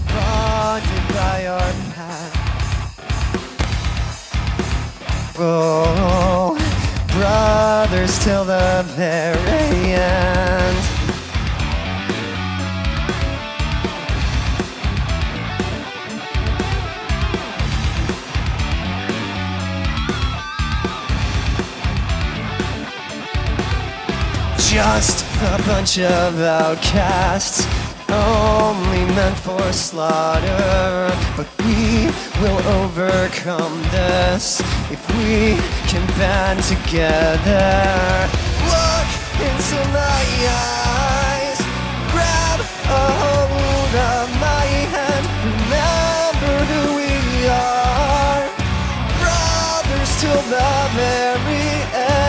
bonded by our path. Oh, brothers till the very end. Just a bunch of outcasts, only meant for slaughter. But we will overcome this if we can band together. Look into my eyes, grab a hold of my hand. Remember who we are, brothers till the very end.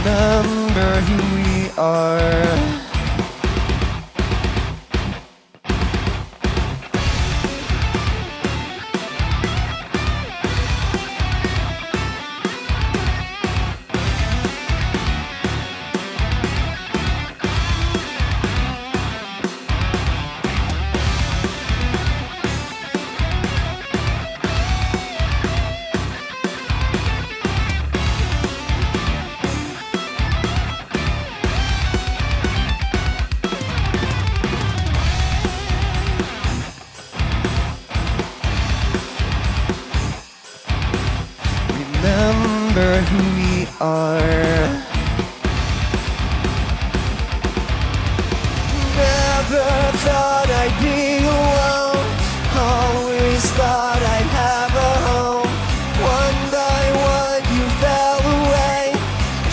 Remember who we are. Remember who we are. Never thought I'd be alone. Always thought I'd have a home. One by one you fell away.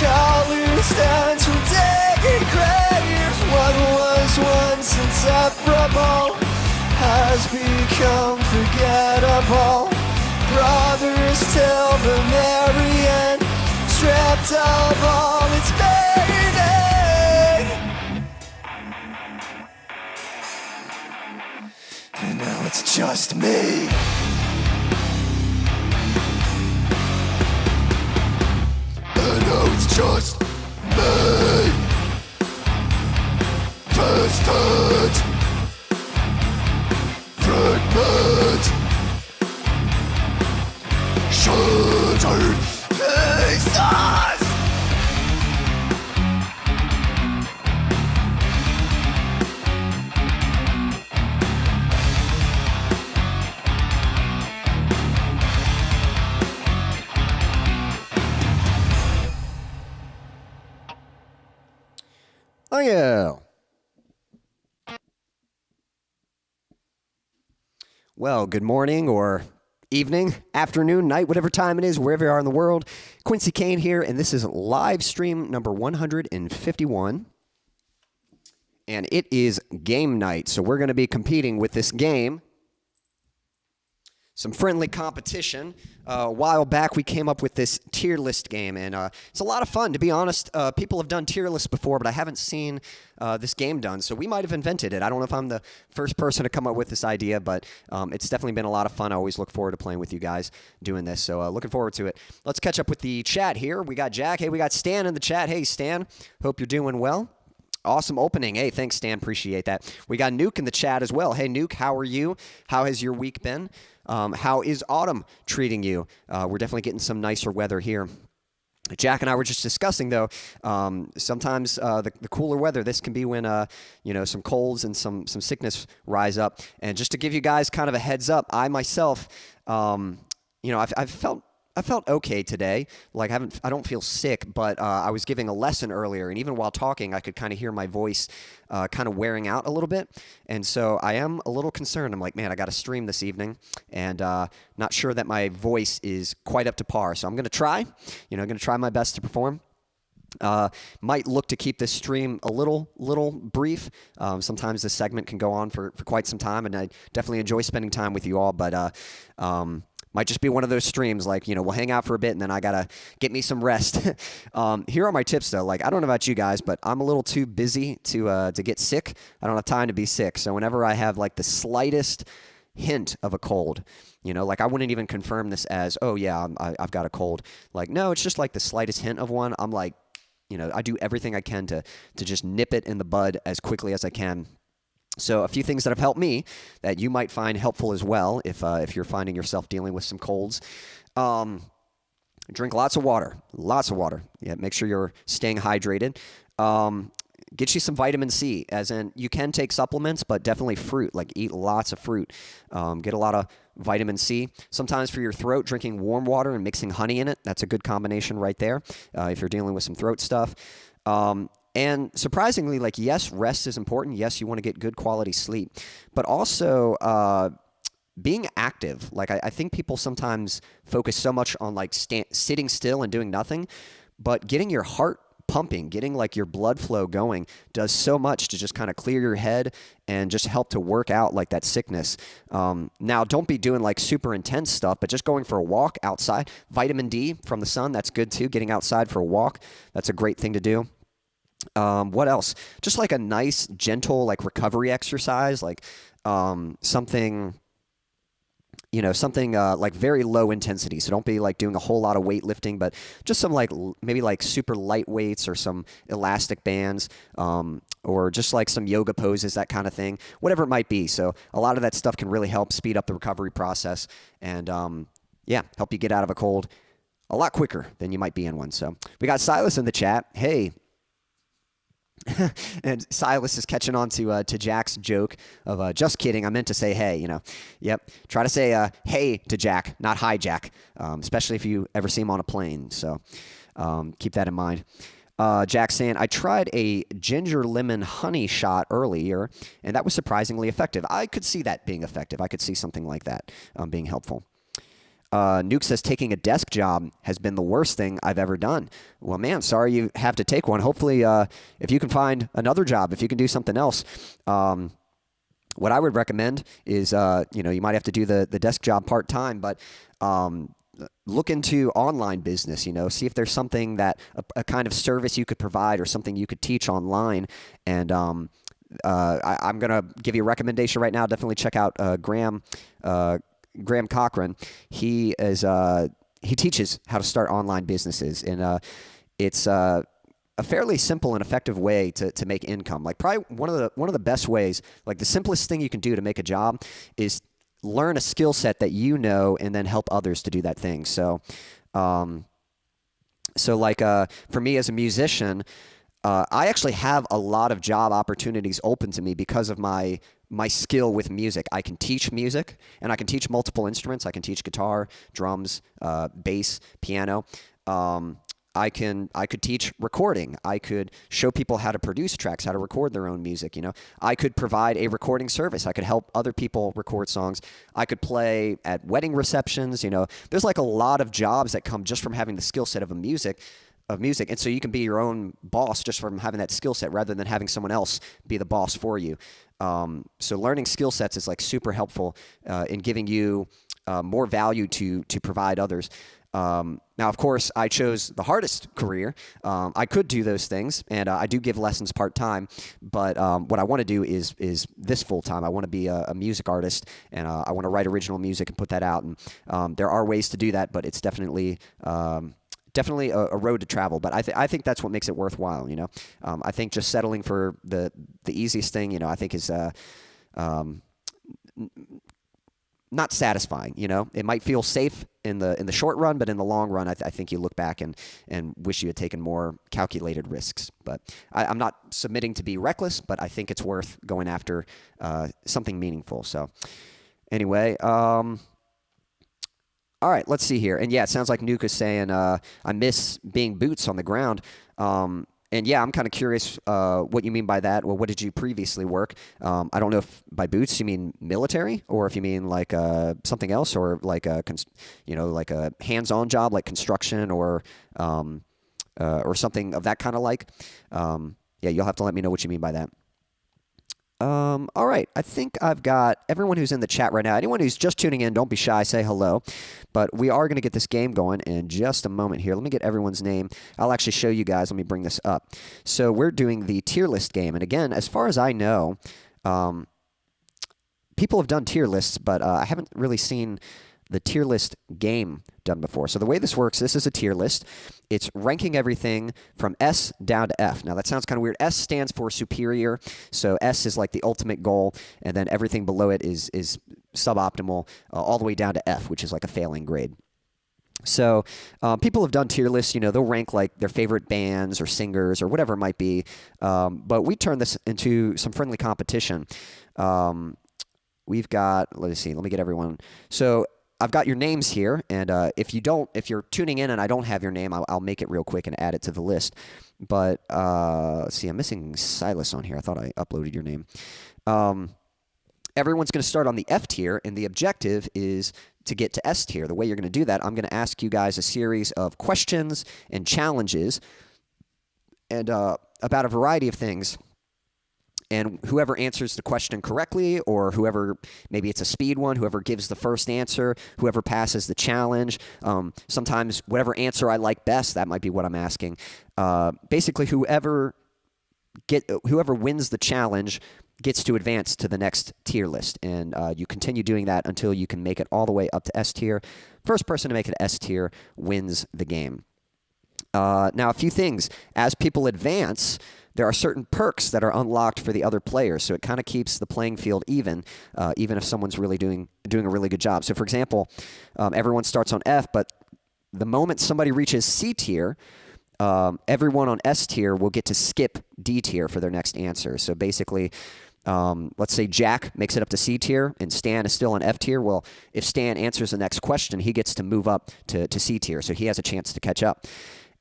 Colors down to decade graves. What was once inseparable has become forgettable. Brothers till the very end, stripped of all its meaning. it's just me. I know it's just me. Distant fragment, shattered pieces. Oh yeah. Well, good morning or evening, afternoon, night, whatever time it is, wherever you are in the world. Quincy Kane here, and this is live stream number 151. And it is game night, so we're going to be competing with this game. Some friendly competition. A while back, we came up with this tier list game, and it's a lot of fun. To be honest, people have done tier lists before, but I haven't seen this game done, so we might have invented it. I don't know if I'm the first person to come up with this idea, but it's definitely been a lot of fun. I always look forward to playing with you guys doing this, so looking forward to it. Let's catch up with the chat here. We got Jack. Hey, we got Stan in the chat. Hey, Stan. Hope you're doing well. Awesome opening. Hey, thanks, Stan. Appreciate that. We got Nuke in the chat as well. Hey, Nuke, how are you? How has your week been? How is autumn treating you? We're definitely getting some nicer weather here. Jack and I were just discussing, though, sometimes the cooler weather, this can be when, some colds and some sickness rise up. And just to give you guys kind of a heads up, I myself, I felt okay today. Like I don't feel sick, but I was giving a lesson earlier, and even while talking, I could kind of hear my voice kind of wearing out a little bit. And so I am a little concerned. I'm like, man, I got to stream this evening, and not sure that my voice is quite up to par. So I'm going to try. Going to try my best to perform. Might look to keep this stream a little brief. Sometimes this segment can go on for quite some time, and I definitely enjoy spending time with you all. But might just be one of those streams, like, we'll hang out for a bit and then I got to get me some rest. Here are my tips, though. Like, I don't know about you guys, but I'm a little too busy to get sick. I don't have time to be sick. So whenever I have, like, the slightest hint of a cold, like I wouldn't even confirm this as, oh, yeah, I've got a cold. Like, no, it's just like the slightest hint of one. I'm like, I do everything I can to just nip it in the bud as quickly as I can. So a few things that have helped me that you might find helpful as well if you're finding yourself dealing with some colds. Drink lots of water. Yeah, make sure you're staying hydrated. Get you some vitamin C, as in you can take supplements, but definitely fruit. Like eat lots of fruit. Get a lot of vitamin C. Sometimes for your throat, drinking warm water and mixing honey in it, that's a good combination right there if you're dealing with some throat stuff. And surprisingly, like, yes, rest is important. Yes, you want to get good quality sleep. But also being active. Like, I think people sometimes focus so much on, like, sitting still and doing nothing. But getting your heart pumping, getting, like, your blood flow going does so much to just kind of clear your head and just help to work out, like, that sickness. Now, don't be doing, like, super intense stuff, but just going for a walk outside. Vitamin D from the sun, that's good, too. Getting outside for a walk, that's a great thing to do. What else? Just like a nice, gentle, like recovery exercise, like something like very low intensity. So don't be like doing a whole lot of weightlifting, but just some like maybe like super light weights or some elastic bands, or just like some yoga poses, that kind of thing, whatever it might be. So a lot of that stuff can really help speed up the recovery process and help you get out of a cold a lot quicker than you might be in one. So we got Silas in the chat. Hey. And Silas is catching on to Jack's joke of just kidding. I meant to say hey, Yep. Try to say hey to Jack, not hi Jack, especially if you ever see him on a plane. So keep that in mind. Jack saying, I tried a ginger lemon honey shot earlier, and that was surprisingly effective. I could see that being effective. I could see something like that being helpful. Nuke says taking a desk job has been the worst thing I've ever done. Well, man, sorry you have to take one. Hopefully, if you can find another job, if you can do something else, what I would recommend is, you might have to do the desk job part-time, but look into online business, see if there's something that a kind of service you could provide or something you could teach online and I'm going to give you a recommendation right now. Definitely check out Graham Cochran. He teaches how to start online businesses, and it's a fairly simple and effective way to make income. Like probably one of the best ways, like the simplest thing you can do to make a job is learn a skill set that you know and then help others to do that thing. So like for me as a musician, I actually have a lot of job opportunities open to me because of my skill with music. I can teach music, and I can teach multiple instruments. I can teach guitar, drums, bass, piano. I could teach recording. I could show people how to produce tracks, how to record their own music, you know. I could provide a recording service. I could help other people record songs. I could play at wedding receptions, you know. There's like a lot of jobs that come just from having the skill set of music. And so you can be your own boss just from having that skill set rather than having someone else be the boss for you. So learning skill sets is like super helpful in giving you more value to provide others. Now, of course, I chose the hardest career. I could do those things, and I do give lessons part-time, but what I want to do is this full-time. I want to be a music artist, and I want to write original music and put that out. And there are ways to do that, but it's definitely a road to travel. But I think that's what makes it worthwhile, you know. I think just settling for the easiest thing, you know, I think is not satisfying, you know. It might feel safe in the short run, but in the long run, I think you look back and wish you had taken more calculated risks. But I'm not submitting to be reckless, but I think it's worth going after something meaningful. So anyway, all right, let's see here. And yeah, it sounds like Nuke is saying, I miss being boots on the ground. And yeah, I'm kind of curious what you mean by that. Well, what did you previously work? I don't know if by boots you mean military, or if you mean like something else, or like like a hands-on job like construction or something of that kind of like. Yeah, you'll have to let me know what you mean by that. All right, I think I've got everyone who's in the chat right now. Anyone who's just tuning in, don't be shy, say hello. But we are going to get this game going in just a moment here. Let me get everyone's name. I'll actually show you guys. Let me bring this up. So we're doing the tier list game. And again, as far as I know, people have done tier lists, but I haven't really seen the tier list game done before. So the way this works, this is a tier list. It's ranking everything from S down to F. Now that sounds kind of weird. S stands for superior. So S is like the ultimate goal, and then everything below it is suboptimal, all the way down to F, which is like a failing grade. So people have done tier lists. You know, they'll rank like their favorite bands or singers or whatever it might be. But we turn this into some friendly competition. We've got, let's see, let me get everyone. So I've got your names here, and if you're tuning in and I don't have your name, I'll make it real quick and add it to the list. But let's see, I'm missing Silas on here. I thought I uploaded your name. Everyone's going to start on the F tier, and the objective is to get to S tier. The way you're going to do that, I'm going to ask you guys a series of questions and challenges, and about a variety of things. And whoever answers the question correctly, or whoever, maybe it's a speed one, whoever gives the first answer, whoever passes the challenge, sometimes whatever answer I like best, that might be what I'm asking. Basically, whoever wins the challenge gets to advance to the next tier list. And you continue doing that until you can make it all the way up to S tier. First person to make it S tier wins the game. Now, a few things. As people advance, there are certain perks that are unlocked for the other players, so it kind of keeps the playing field even if someone's really doing a really good job. So, for example, everyone starts on F, but the moment somebody reaches C tier, everyone on S tier will get to skip D tier for their next answer. So basically, let's say Jack makes it up to C tier and Stan is still on F tier. Well, if Stan answers the next question, he gets to move up to C tier, so he has a chance to catch up.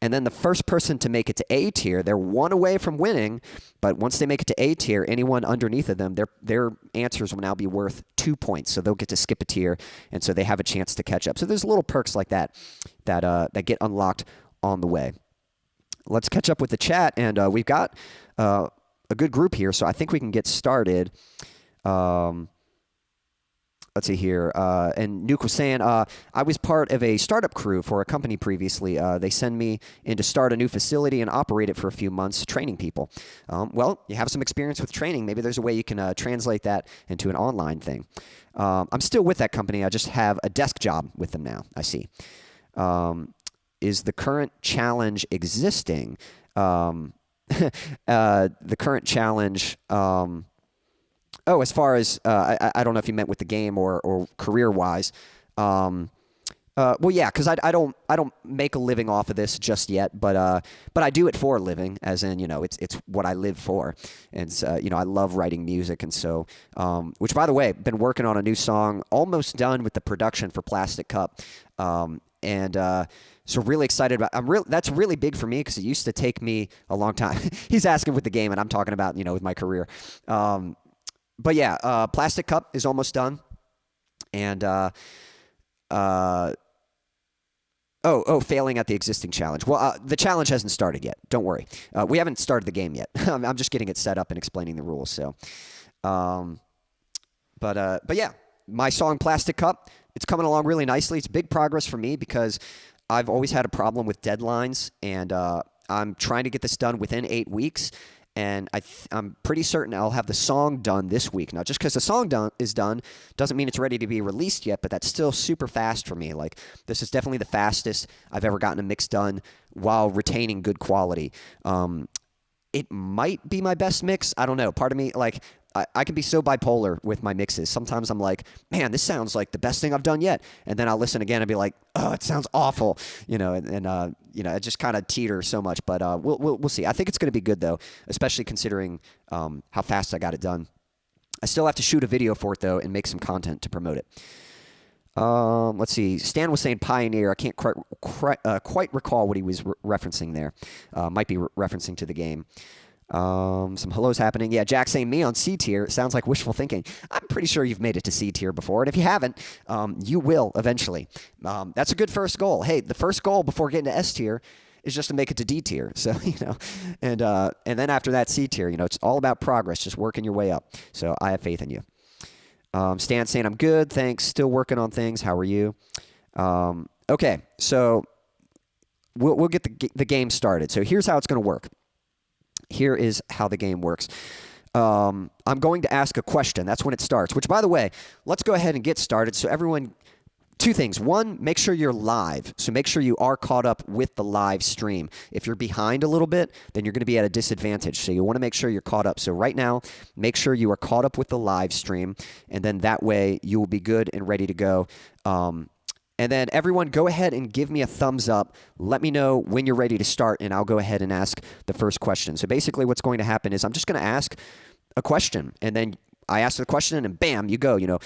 And then the first person to make it to A tier, they're one away from winning, but once they make it to A tier, anyone underneath of them, their answers will now be worth 2 points, so they'll get to skip a tier, and so they have a chance to catch up. So there's little perks like that get unlocked on the way. Let's catch up with the chat, and we've got a good group here, so I think we can get started. let's see here. And Nuke was saying, I was part of a startup crew for a company previously. They send me in to start a new facility and operate it for a few months, training people. Well, you have some experience with training. Maybe there's a way you can translate that into an online thing. I'm still with that company. I just have a desk job with them now. I see. Is the current challenge existing? The current challenge... Oh, as far as I don't know if you meant with the game or career-wise. Well, yeah, because I don't make a living off of this just yet, but I do it for a living, as in it's what I live for, and I love writing music, and so which, by the way, been working on a new song, almost done with the production for Plastic Cup, and. So really excited about. That's really big for me because it used to take me a long time. He's asking with the game, and I'm talking about with my career. But yeah, Plastic Cup is almost done, and failing at the existing challenge. Well, the challenge hasn't started yet. Don't worry, we haven't started the game yet. I'm just getting it set up and explaining the rules. So, but yeah, my song Plastic Cup, it's coming along really nicely. It's big progress for me because I've always had a problem with deadlines, and I'm trying to get this done within 8 weeks. And I'm pretty certain I'll have the song done this week. Now, just because the song is done doesn't mean it's ready to be released yet, but that's still super fast for me. Like, this is definitely the fastest I've ever gotten a mix done while retaining good quality. It might be my best mix. I don't know. Part of me, like, I can be so bipolar with my mixes. Sometimes I'm like, man, this sounds like the best thing I've done yet. And then I'll listen again and be like, oh, it sounds awful. It just kind of teeters so much. But we'll see. I think it's going to be good, though, especially considering how fast I got it done. I still have to shoot a video for it, though, and make some content to promote it. Let's see. Stan was saying Pioneer. I can't quite recall what he was referencing there. Might be referencing to the game. Some hellos happening. Yeah, Jack saying me on C tier. It sounds like wishful thinking. I'm pretty sure you've made it to C tier before, and if you haven't, you will eventually. That's a good first goal. Hey, the first goal before getting to S tier is just to make it to D tier. So and then after that C tier, it's all about progress, just working your way up. So I have faith in you. Stan saying I'm good, thanks. Still working on things. How are you? Okay, so we'll get the game started. So here's how it's going to work. Here is how the game works. I'm going to ask a question. That's when it starts, which, by the way, let's go ahead and get started. So everyone, two things. One, make sure you're live. So make sure you are caught up with the live stream. If you're behind a little bit, then you're going to be at a disadvantage. So you want to make sure you're caught up. So right now, make sure you are caught up with the live stream, and then that way you will be good and ready to go. And then everyone, go ahead and give me a thumbs up. Let me know when you're ready to start, and I'll go ahead and ask the first question. So basically what's going to happen is I'm just going to ask a question, and then I ask the question, and bam, you go.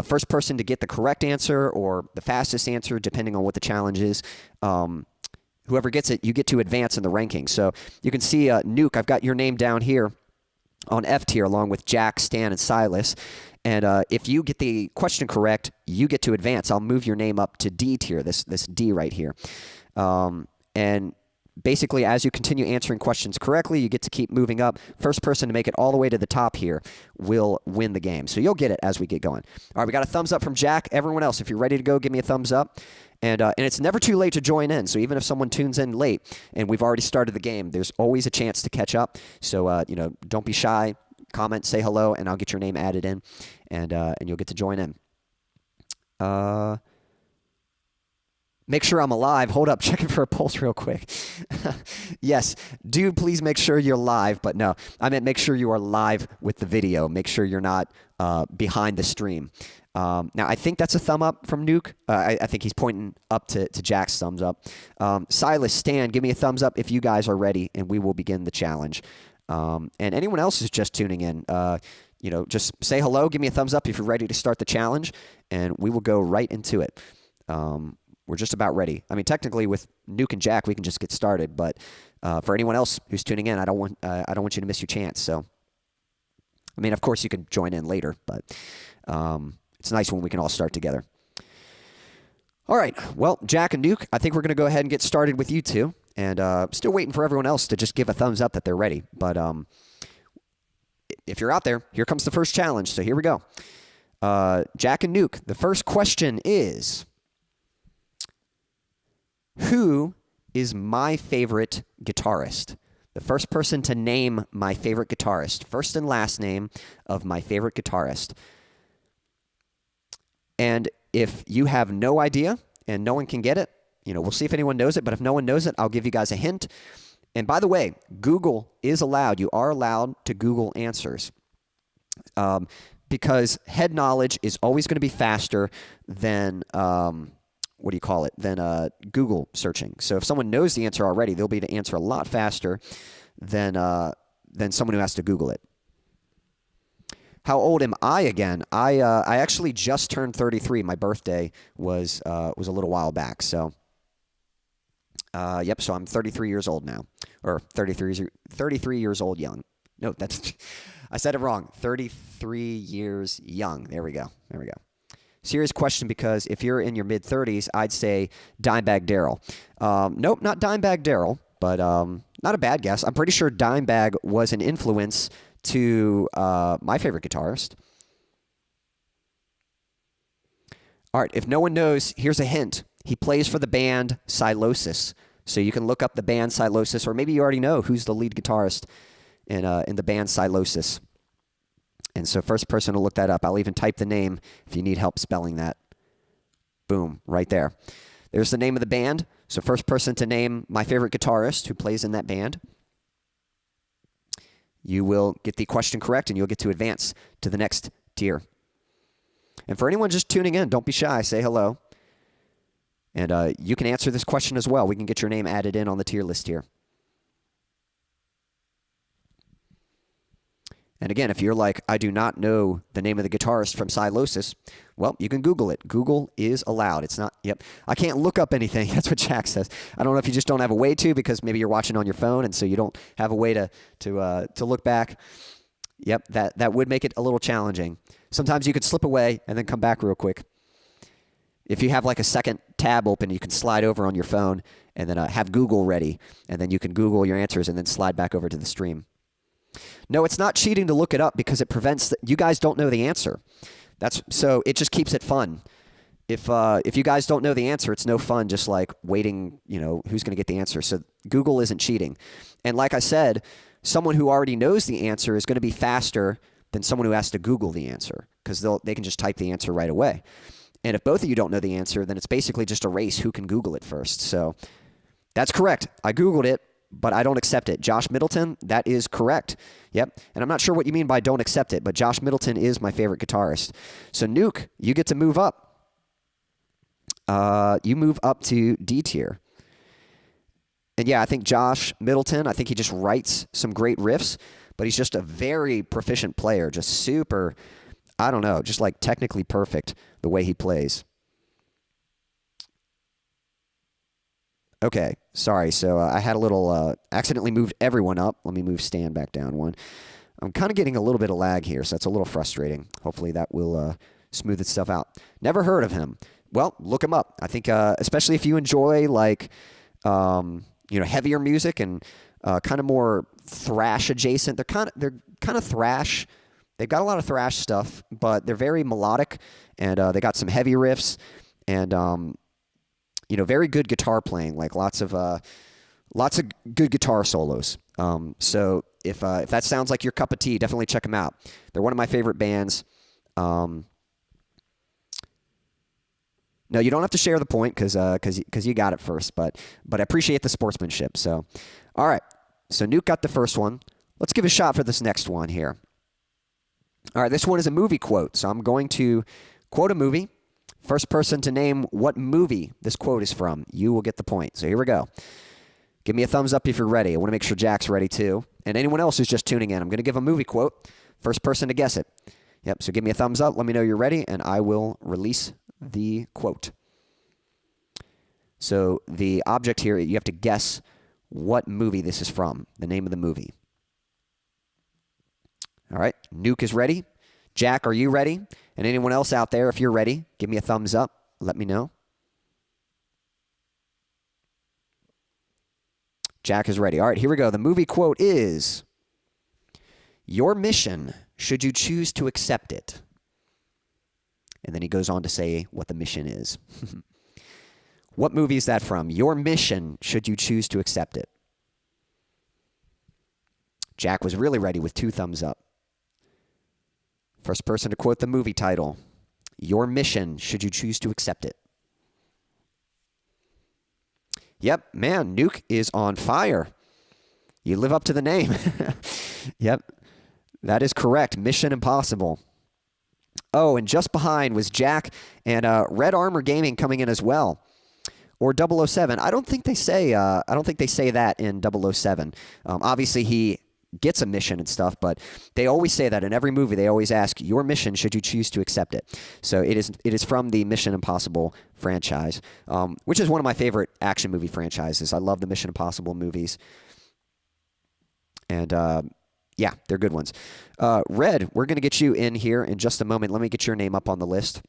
First person to get the correct answer or the fastest answer, depending on what the challenge is. Whoever gets it, you get to advance in the ranking. So you can see, Nuke, I've got your name down here on F tier along with Jack, Stan, and Silas. And if you get the question correct, you get to advance. I'll move your name up to D tier, this D right here. And basically, as you continue answering questions correctly, you get to keep moving up. First person to make it all the way to the top here will win the game. So you'll get it as we get going. All right, we got a thumbs up from Jack. Everyone else, if you're ready to go, give me a thumbs up. And it's never too late to join in. So even if someone tunes in late and we've already started the game, there's always a chance to catch up. So, don't be shy. Comment, say hello, and I'll get your name added in, and you'll get to join in. Make sure I'm alive. Hold up, checking for a pulse real quick. Yes, do please make sure you're live, but no, I meant make sure you are live with the video. Make sure you're not behind the stream. Now, I think that's a thumb up from Nuke. I think he's pointing up to Jack's thumbs up. Silas, Stan, give me a thumbs up if you guys are ready, and we will begin the challenge. And anyone else who's just tuning in, just say hello, give me a thumbs up if you're ready to start the challenge, and we will go right into it. We're just about ready. I mean, technically with Nuke and Jack, we can just get started, but for anyone else who's tuning in, I don't want you to miss your chance. So, I mean, of course you can join in later, but it's nice when we can all start together. All right, well, Jack and Nuke, I think we're going to go ahead and get started with you two. And still waiting for everyone else to just give a thumbs up that they're ready. But if you're out there, here comes the first challenge. So here we go. Jack and Nuke, the first question is, who is my favorite guitarist? The first person to name my favorite guitarist. First and last name of my favorite guitarist. And if you have no idea and no one can get it, we'll see if anyone knows it. But if no one knows it, I'll give you guys a hint. And by the way, Google is allowed. You are allowed to Google answers. Because head knowledge is always going to be faster than, than Google searching. So if someone knows the answer already, they'll be able to answer a lot faster than someone who has to Google it. How old am I again? I actually just turned 33. My birthday was a little while back. So, so I'm 33 years old now. Or 33 years old young. No, I said it wrong. 33 years young. There we go. Serious question, because if you're in your mid-30s, I'd say Dimebag Darrell. Nope, not Dimebag Darrell, but not a bad guess. I'm pretty sure Dimebag was an influence to my favorite guitarist. All right, if no one knows, here's a hint. He plays for the band Silosis. So you can look up the band Silosis, or maybe you already know who's the lead guitarist in the band Silosis. And so first person to look that up. I'll even type the name if you need help spelling that. Boom, right there. There's the name of the band. So first person to name my favorite guitarist who plays in that band. You will get the question correct, and you'll get to advance to the next tier. And for anyone just tuning in, don't be shy. Say hello. And you can answer this question as well. We can get your name added in on the tier list here. And again, if you're like, I do not know the name of the guitarist from Silosis, well, you can Google it. Google is allowed. It's not, I can't look up anything. That's what Jack says. I don't know if you just don't have a way to, because maybe you're watching on your phone, and so you don't have a way to look back. Yep, that would make it a little challenging. Sometimes you could slip away and then come back real quick. If you have like a second tab open, you can slide over on your phone and then have Google ready, and then you can Google your answers and then slide back over to the stream. No, it's not cheating to look it up, because it prevents you guys don't know the answer. So it just keeps it fun. If you guys don't know the answer, it's no fun just like waiting, who's going to get the answer. So Google isn't cheating. And like I said, someone who already knows the answer is going to be faster than someone who has to Google the answer, because they can just type the answer right away. And if both of you don't know the answer, then it's basically just a race who can Google it first. So that's correct. I Googled it, but I don't accept it. Josh Middleton, that is correct. Yep. And I'm not sure what you mean by don't accept it, but Josh Middleton is my favorite guitarist. So Nuke, you get to move up. You move up to D tier. And yeah, I think Josh Middleton, I think he just writes some great riffs, but he's just a very proficient player, just super, I don't know, just like technically perfect the way he plays. Okay, sorry. So I had a little, accidentally moved everyone up. Let me move Stan back down one. I'm kind of getting a little bit of lag here, so that's a little frustrating. Hopefully that will smooth itself out. Never heard of him. Well, look him up. I think, especially if you enjoy like, heavier music and kind of more thrash adjacent. They're kind of thrash. They've got a lot of thrash stuff, but they're very melodic, and they got some heavy riffs, and very good guitar playing, like lots of good guitar solos. So if that sounds like your cup of tea, definitely check them out. They're one of my favorite bands. No, you don't have to share the point because you got it first, but I appreciate the sportsmanship. So, all right. So Nuke got the first one. Let's give a shot for this next one here. All right, this one is a movie quote. So I'm going to quote a movie. First person to name what movie this quote is from, you will get the point. So here we go. Give me a thumbs up if you're ready. I want to make sure Jack's ready too. And anyone else who's just tuning in, I'm going to give a movie quote. First person to guess it. Yep, so give me a thumbs up. Let me know you're ready, and I will release the quote. So the object here, you have to guess what movie this is from, the name of the movie. All right, Nuke is ready. Jack, are you ready? And anyone else out there, if you're ready, give me a thumbs up. Let me know. Jack is ready. All right, here we go. The movie quote is, "Your mission, should you choose to accept it, And then he goes on to say what the mission is. What movie is that from? Your mission, should you choose to accept it. Jack was really ready with 2 thumbs up. First person to quote the movie title. Your mission, should you choose to accept it. Yep, man, Nuke is on fire. You live up to the name. Yep, that is correct. Mission Impossible. Oh, and just behind was Jack and Red Armor Gaming coming in as well. Or 007. I don't think they say that in 007. Obviously, he gets a mission and stuff, but they always say that in every movie. They always ask, your mission, should you choose to accept it. So it is from the Mission Impossible franchise, which is one of my favorite action movie franchises. I love the Mission Impossible movies. And yeah, they're good ones. Red, we're going to get you in here in just a moment. Let me get your name up on the list.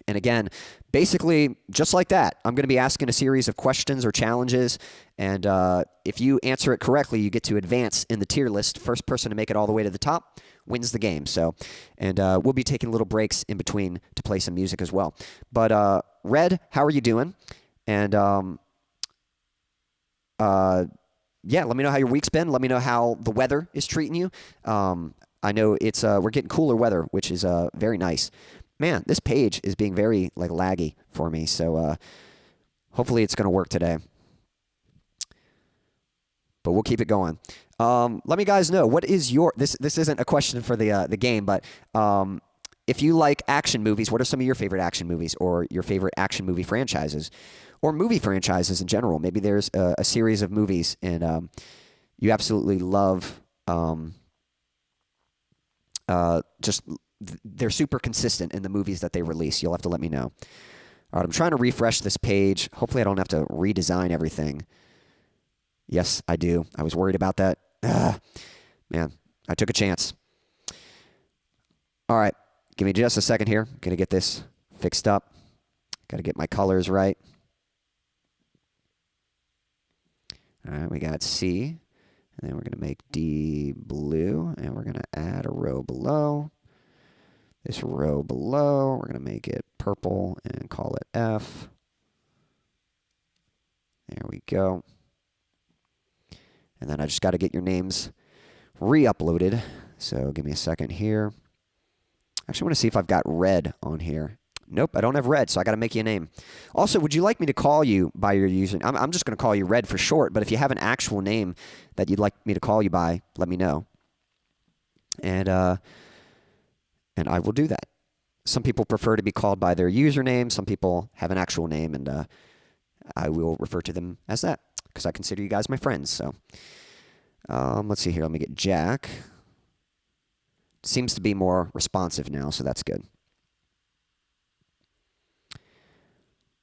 And again, basically, just like that, I'm going to be asking a series of questions or challenges. And if you answer it correctly, you get to advance in the tier list. First person to make it all the way to the top wins the game. So, and we'll be taking little breaks in between to play some music as well. But Red, how are you doing? And yeah, let me know how your week's been. Let me know how the weather is treating you. I know it's we're getting cooler weather, which is very nice. Man, this page is being very laggy for me, so hopefully it's going to work today. But we'll keep it going. Let me guys know, what is your this isn't a question for the game, but if you like action movies, what are some of your favorite action movies or your favorite action movie franchises or movie franchises in general? Maybe there's a series of movies and you absolutely love just they're super consistent in the movies that they release. You'll have to let me know. All right, I'm trying to refresh this page. Hopefully I don't have to redesign everything. Yes, I do. I was worried about that. Man, I took a chance. All right, give me just a second here. I'm going to get this fixed up. Got to get my colors right. All right, we got C. And then we're going to make D blue. And we're going to add a row below. This row below, we're going to make it purple and call it F. There we go. And then I just got to get your names re-uploaded. So give me a second here. Actually, I want to see if I've got Red on here. Nope, I don't have Red, so I got to make you a name. Also, would you like me to call you by your username? I'm just going to call you Red for short, but if you have an actual name that you'd like me to call you by, let me know. And I will do that. Some people prefer to be called by their username. Some people have an actual name, and I will refer to them as that because I consider you guys my friends. So let's see here. Let me get Jack. Seems to be more responsive now, so that's good.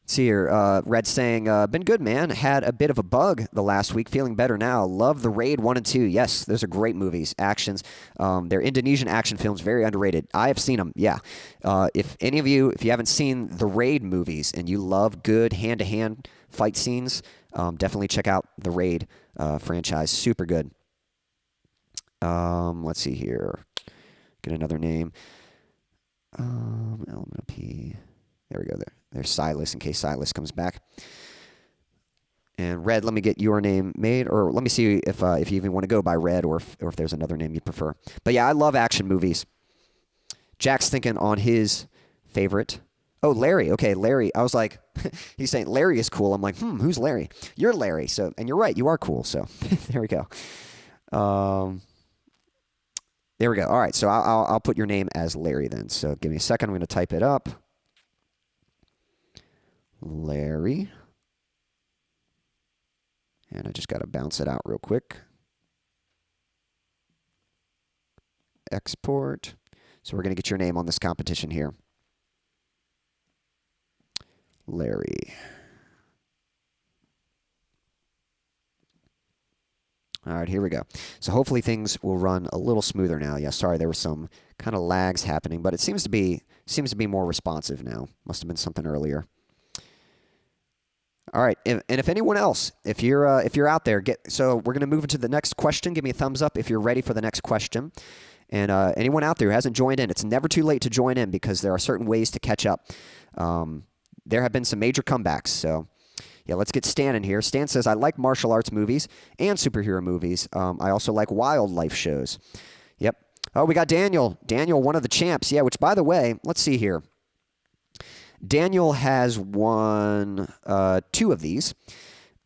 See here, Red saying, been good, man. Had a bit of a bug the last week. Feeling better now. Love The Raid 1 and 2. Yes, those are great movies. Actions. They're Indonesian action films. Very underrated. I have seen them, yeah. If any of you, if you haven't seen The Raid movies and you love good hand-to-hand fight scenes, definitely check out The Raid franchise. Super good. Let's see here. Get another name. Element of P. There we go. There's Silas in case Silas comes back. And Red, let me get your name made, or let me see if you even want to go by Red, or if there's another name you prefer. But yeah, I love action movies. Jack's thinking on his favorite. Oh, Larry. Okay, Larry. I was like, he's saying Larry is cool. I'm like, who's Larry? You're Larry. So, and you're right, you are cool. So there we go. There we go. All right, so I'll put your name as Larry then. So give me a second. I'm going to type it up. Larry. And I just got to bounce it out real quick. Export. So we're going to get your name on this competition here. Larry. All right, here we go. So hopefully things will run a little smoother now. Yeah, sorry, there were some kind of lags happening, but it seems to be more responsive now. Must have been something earlier. All right, and if anyone else, if you're out there, so we're going to move into the next question. Give me a thumbs up if you're ready for the next question. And anyone out there who hasn't joined in, it's never too late to join in because there are certain ways to catch up. There have been some major comebacks. So, yeah, let's get Stan in here. Stan says, I like martial arts movies and superhero movies. I also like wildlife shows. Yep. Oh, we got Daniel. Daniel, one of the champs. Yeah, which, by the way, let's see here. Daniel has won 2 of these.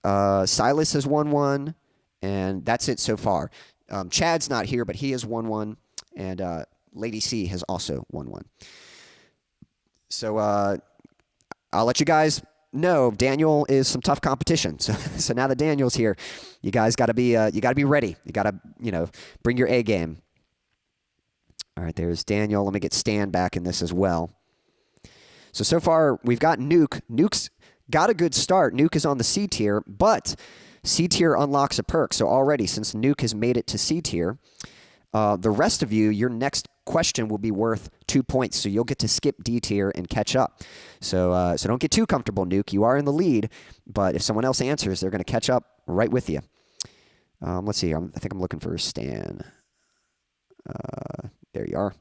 Silas has won 1, and that's it so far. Chad's not here, but he has won 1, and Lady C has also won 1. So I'll let you guys know Daniel is some tough competition. So now that Daniel's here, you guys got to be ready. You got to bring your A game. All right, there's Daniel. Let me get Stan back in this as well. So far, we've got Nuke. Nuke's got a good start. Nuke is on the C tier, but C tier unlocks a perk. So already, since Nuke has made it to C tier, the rest of you, your next question will be worth 2 points. So you'll get to skip D tier and catch up. So don't get too comfortable, Nuke. You are in the lead, but if someone else answers, they're going to catch up right with you. Let's see. I think I'm looking for Stan. There you are.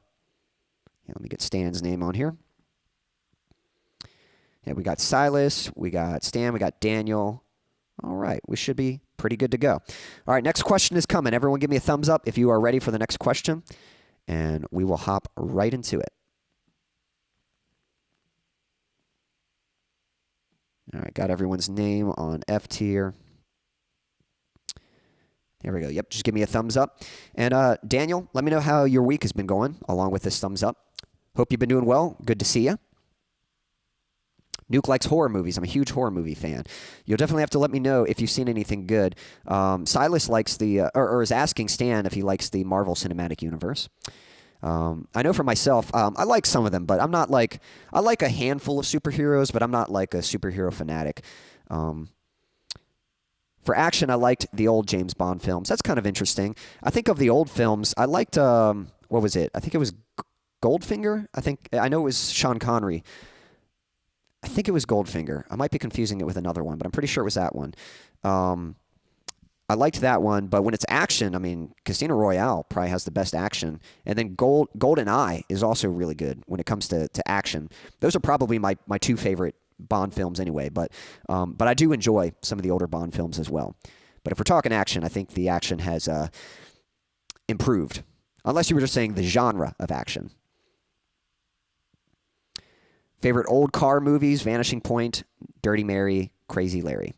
Yeah, let me get Stan's name on here. Yeah, we got Silas, we got Stan, we got Daniel. All right, we should be pretty good to go. All right, next question is coming. Everyone give me a thumbs up if you are ready for the next question, and we will hop right into it. All right, got everyone's name on F tier. There we go. Yep, just give me a thumbs up. And Daniel, let me know how your week has been going along with this thumbs up. Hope you've been doing well. Good to see you. Nuke likes horror movies. I'm a huge horror movie fan. You'll definitely have to let me know if you've seen anything good. Silas likes or is asking Stan if he likes the Marvel Cinematic Universe. I know for myself, I like some of them, but I'm not like, I like a handful of superheroes, but I'm not like a superhero fanatic. For action, I liked the old James Bond films. That's kind of interesting. I think of the old films, I liked, what was it? I think it was Goldfinger. I know it was Sean Connery. I think it was Goldfinger. I might be confusing it with another one, but I'm pretty sure it was that one. I liked that one, but when it's action, I mean, Casino Royale probably has the best action. And then GoldenEye is also really good when it comes to action. Those are probably my 2 favorite Bond films anyway, but I do enjoy some of the older Bond films as well. But if we're talking action, I think the action has improved. Unless you were just saying the genre of action. Favorite old car movies, Vanishing Point, Dirty Mary, Crazy Larry.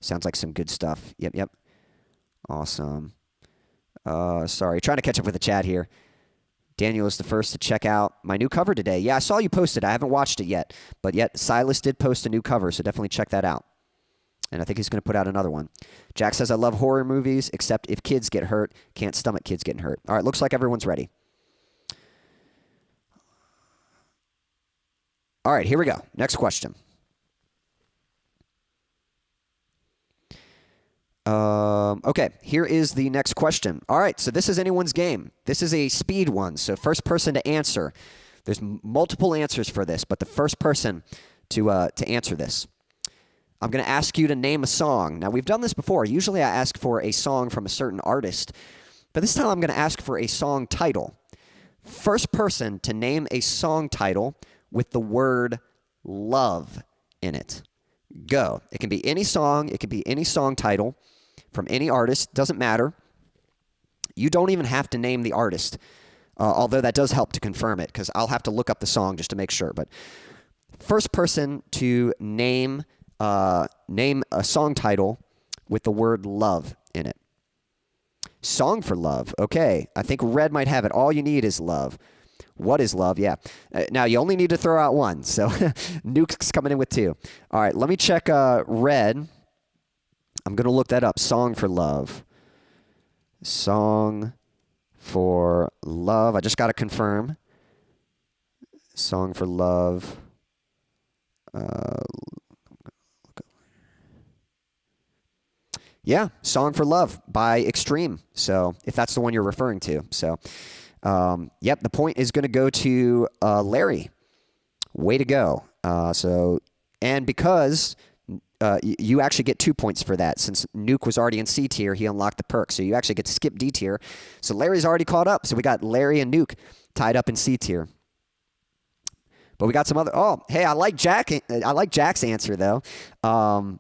Sounds like some good stuff. Yep. Awesome. Sorry, trying to catch up with the chat here. Daniel is the first to check out my new cover today. Yeah, I saw you post it. I haven't watched it yet. But yet, Silas did post a new cover, so definitely check that out. And I think he's going to put out another one. Jack says, I love horror movies, except if kids get hurt. Can't stomach kids getting hurt. All right, looks like everyone's ready. All right, here we go. Next question. Okay, here is the next question. All right, so this is anyone's game. This is a speed one, so first person to answer. There's multiple answers for this, but the first person to answer this. I'm going to ask you to name a song. Now, we've done this before. Usually I ask for a song from a certain artist, but this time I'm going to ask for a song title. First person to name a song title with the word love in it. Go. It can be any song. It can be any song title from any artist. Doesn't matter. You don't even have to name the artist, although that does help to confirm it because I'll have to look up the song just to make sure. But first person to name a song title with the word love in it. Song for Love. Okay. I think Red might have it. All you need is love. What is love? Yeah. Now, you only need to throw out one. So, Nuke's coming in with 2. All right. Let me check Red. I'm going to look that up. Song for Love. Song for Love. I just got to confirm. Song for Love. Yeah. Song for Love by Extreme. So, if that's the one you're referring to. So, yep, the point is going to go to Larry. Way to go. And because you actually get 2 points for that. Since Nuke was already in C tier, he unlocked the perk. So you actually get to skip D tier. So Larry's already caught up. So we got Larry and Nuke tied up in C tier. But we got some other. Oh, hey, I like Jack's answer though. I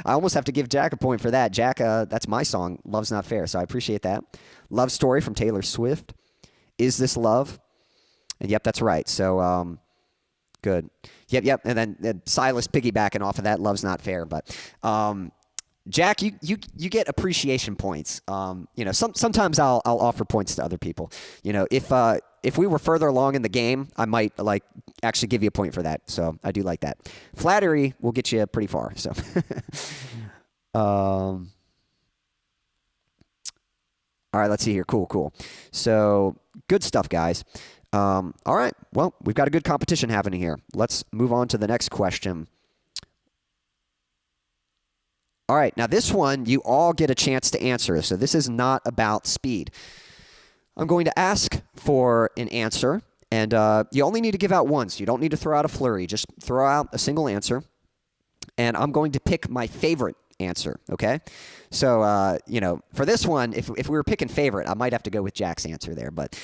almost have to give Jack a point for that. Jack, that's my song, "Love's Not Fair." So I appreciate that. "Love Story" from Taylor Swift. "Is This Love?" And yep, that's right. So good. Yep. And then Silas piggybacking off of that, "Love's Not Fair." But Jack, you get appreciation points. Sometimes I'll offer points to other people. If we were further along in the game, I might actually give you a point for that. So I do like that. Flattery will get you pretty far. So, all right, let's see here. Cool. So good stuff, guys. All right. Well, we've got a good competition happening here. Let's move on to the next question. All right. Now this one, you all get a chance to answer. So this is not about speed. I'm going to ask for an answer, and you only need to give out once. You don't need to throw out a flurry. Just throw out a single answer, and I'm going to pick my favorite answer, okay? So, for this one, if we were picking favorite, I might have to go with Jack's answer there, but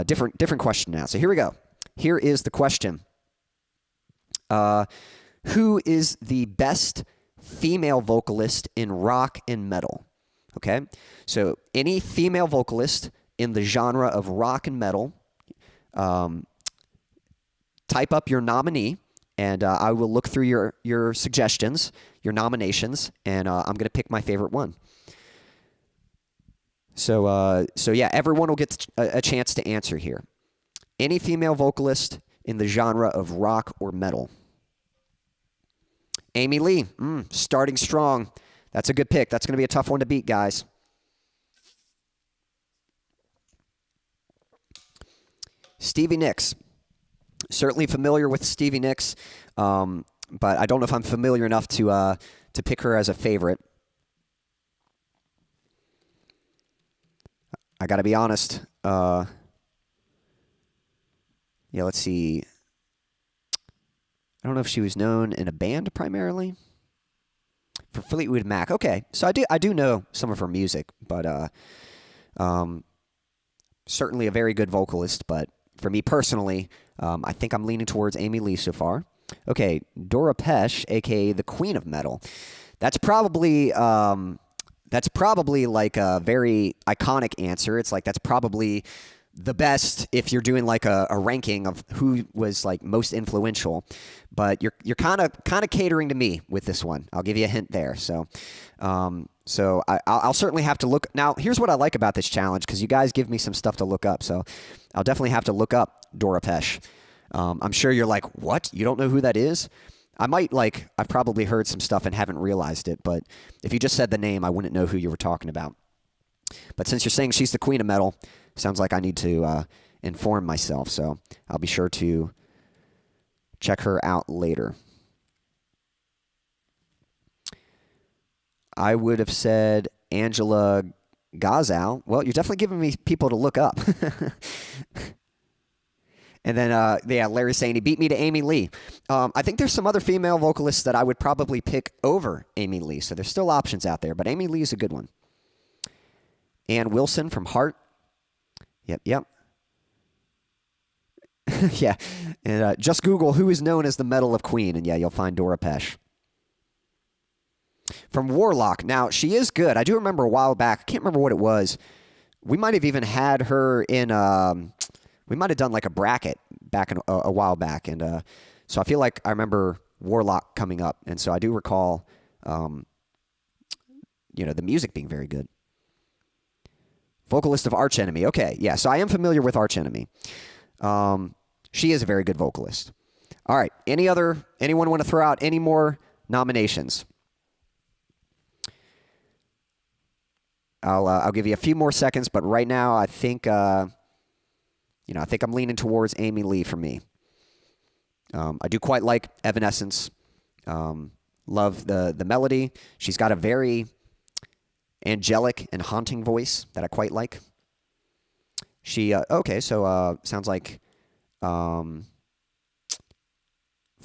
different question now. So here we go. Here is the question. Who is the best female vocalist in rock and metal? Okay? So any female vocalist in the genre of rock and metal, type up your nominee, and I will look through your suggestions, your nominations, and I'm going to pick my favorite one. So yeah, everyone will get a chance to answer here. Any female vocalist in the genre of rock or metal. Amy Lee, starting strong. That's a good pick. That's going to be a tough one to beat, guys. Stevie Nicks. Certainly familiar with Stevie Nicks, but I don't know if I'm familiar enough to pick her as a favorite. I got to be honest. Yeah, let's see. I don't know if she was known in a band primarily. For Fleetwood Mac. Okay, so I do know some of her music, but certainly a very good vocalist, but for me personally, I think I'm leaning towards Amy Lee so far. Okay, Dora Pesh, a.k.a. the Queen of Metal. That's probably like a very iconic answer. It's like that's probably the best if you're doing like a ranking of who was like most influential. But you're kind of catering to me with this one. I'll give you a hint there. So I'll certainly have to look. Now, here's what I like about this challenge, because you guys give me some stuff to look up. So I'll definitely have to look up Dora Pesh. I'm sure you're like, what? You don't know who that is? I've probably heard some stuff and haven't realized it. But if you just said the name, I wouldn't know who you were talking about. But since you're saying she's the Queen of Metal, sounds like I need to inform myself. So I'll be sure to check her out later. I would have said Angela Gazow. Well, you're definitely giving me people to look up. And then, yeah, Larry's saying he beat me to Amy Lee. I think there's some other female vocalists that I would probably pick over Amy Lee. So there's still options out there, but Amy Lee is a good one. Ann Wilson from Heart. Yep. Yeah. And just Google who is known as the Medal of Queen, and yeah, you'll find Dora Pesh. From Warlock. Now, she is good. I do remember a while back. I can't remember what it was. We might have even had her in... we might have done like a bracket back a while back. And so I feel like I remember Warlock coming up. And so I do recall, the music being very good. Vocalist of Arch Enemy. Okay, yeah. So I am familiar with Arch Enemy. She is a very good vocalist. All right. Anyone want to throw out any more nominations? I'll give you a few more seconds, but right now I think I think I'm leaning towards Amy Lee for me. I do quite like Evanescence. Love the melody. She's got a very angelic and haunting voice that I quite like. Sounds like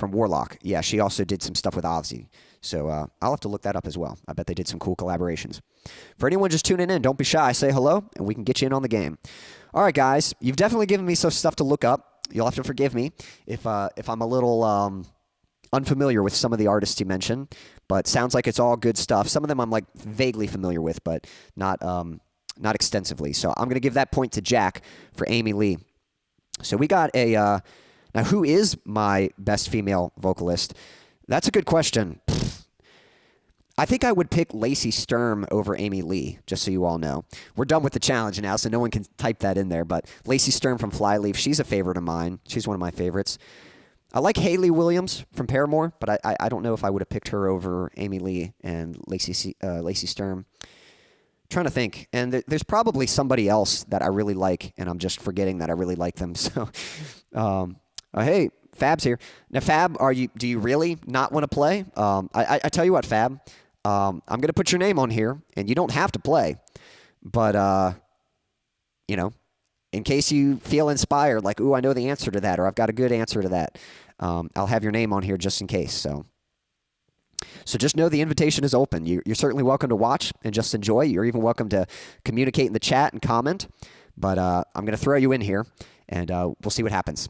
from Warlock. Yeah, she also did some stuff with Ozzy. So I'll have to look that up as well. I bet they did some cool collaborations. For anyone just tuning in, don't be shy. Say hello, and we can get you in on the game. All right, guys. You've definitely given me some stuff to look up. You'll have to forgive me if I'm a little unfamiliar with some of the artists you mentioned. But sounds like it's all good stuff. Some of them I'm like vaguely familiar with, but not extensively. So I'm going to give that point to Jack for Amy Lee. So we got a... now, who is my best female vocalist? That's a good question. I think I would pick Lacey Sturm over Amy Lee, just so you all know. We're done with the challenge now, so no one can type that in there. But Lacey Sturm from Flyleaf, she's a favorite of mine. She's one of my favorites. I like Hayley Williams from Paramore, but I don't know if I would have picked her over Amy Lee and Lacey Sturm. Trying to think, and there's probably somebody else that I really like, and I'm just forgetting that I really like them. So, hey, Fab's here. Now, Fab, do you really not want to play? I tell you what, Fab, I'm going to put your name on here, and you don't have to play, but you know, in case you feel inspired, like, ooh, I know the answer to that, or I've got a good answer to that, I'll have your name on here just in case. So just know the invitation is open. You're certainly welcome to watch and just enjoy. You're even welcome to communicate in the chat and comment. But I'm going to throw you in here, and we'll see what happens.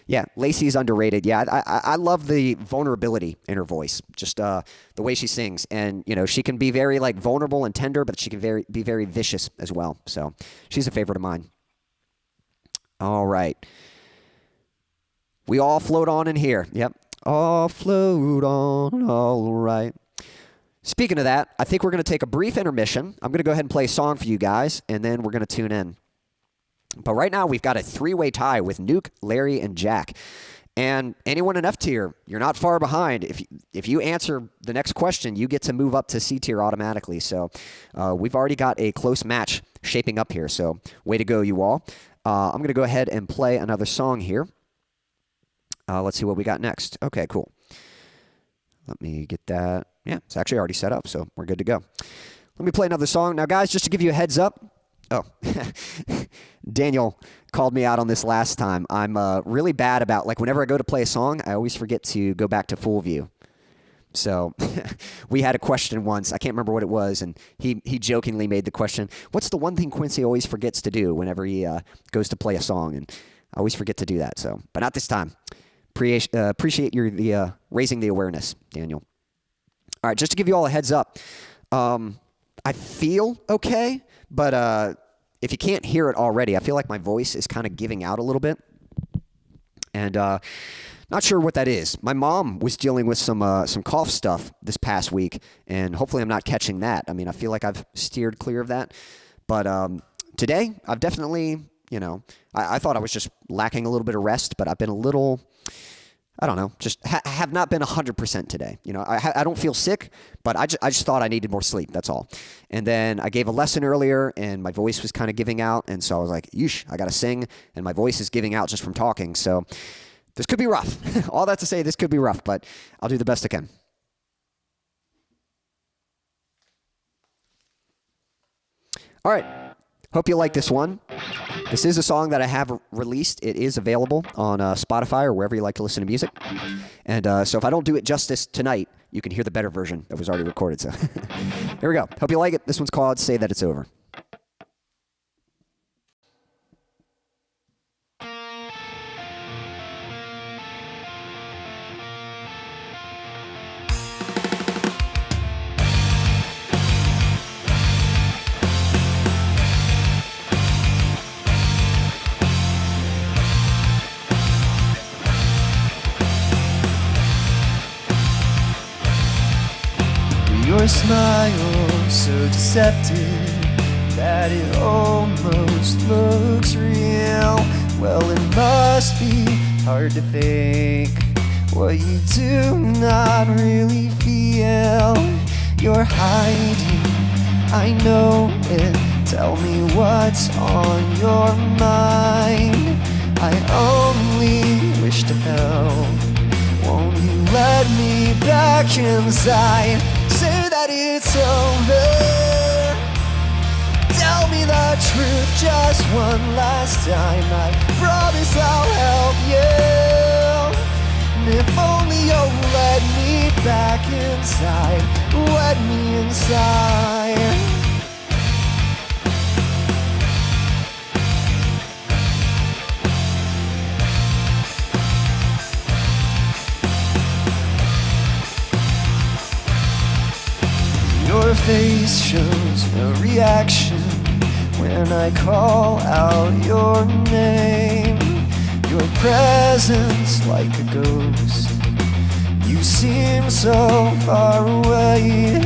Yeah, Lacey's underrated. Yeah, I love the vulnerability in her voice, just the way she sings. And, you know, she can be very, like, vulnerable and tender, but she can be very vicious as well. So she's a favorite of mine. All right. We all float on in here. Yep. All float on, all right. Speaking of that, I think we're going to take a brief intermission. I'm going to go ahead and play a song for you guys, and then we're going to tune in. But right now, we've got a three-way tie with Nuke, Larry, and Jack. And anyone in F tier, you're not far behind. If you answer the next question, you get to move up to C tier automatically. So we've already got a close match shaping up here. So way to go, you all. I'm going to go ahead and play another song here. Let's see what we got next. Okay, cool. Let me get that. Yeah, it's actually already set up, so we're good to go. Let me play another song. Now, guys, just to give you a heads up. Oh, Daniel called me out on this last time. I'm really bad about, like, whenever I go to play a song, I always forget to go back to full view. So we had a question once. I can't remember what it was, and he jokingly made the question, what's the one thing Quincy always forgets to do whenever he goes to play a song? And I always forget to do that, so, but not this time. Appreciate your raising the awareness, Daniel. All right, just to give you all a heads up, I feel okay, but if you can't hear it already, I feel like my voice is kind of giving out a little bit, and not sure what that is. My mom was dealing with some cough stuff this past week, and hopefully I'm not catching that. I mean, I feel like I've steered clear of that, but today I've definitely, you know, I thought I was just lacking a little bit of rest, but I've been a little, I don't know, just have not been 100% today. You know, I don't feel sick, but I just thought I needed more sleep. That's all. And then I gave a lesson earlier, and my voice was kind of giving out, and so I was like, yeesh, I got to sing, and my voice is giving out just from talking. So this could be rough. All that to say, this could be rough, but I'll do the best I can. All right. Hope you like this one. This is a song that I have released. It is available on Spotify or wherever you like to listen to music. And so if I don't do it justice tonight, you can hear the better version that was already recorded. So here we go. Hope you like it. This one's called Say That It's Over. Your smile so deceptive that it almost looks real. Well, it must be hard to fake what you do not really feel. You're hiding, I know it. Tell me what's on your mind. I only wish to help. Won't you let me back inside? Say that it's over. Tell me the truth just one last time. I promise I'll help you. If only you'll let me back inside, let me inside. Your face shows no reaction when I call out your name. Your presence like a ghost. You seem so far away,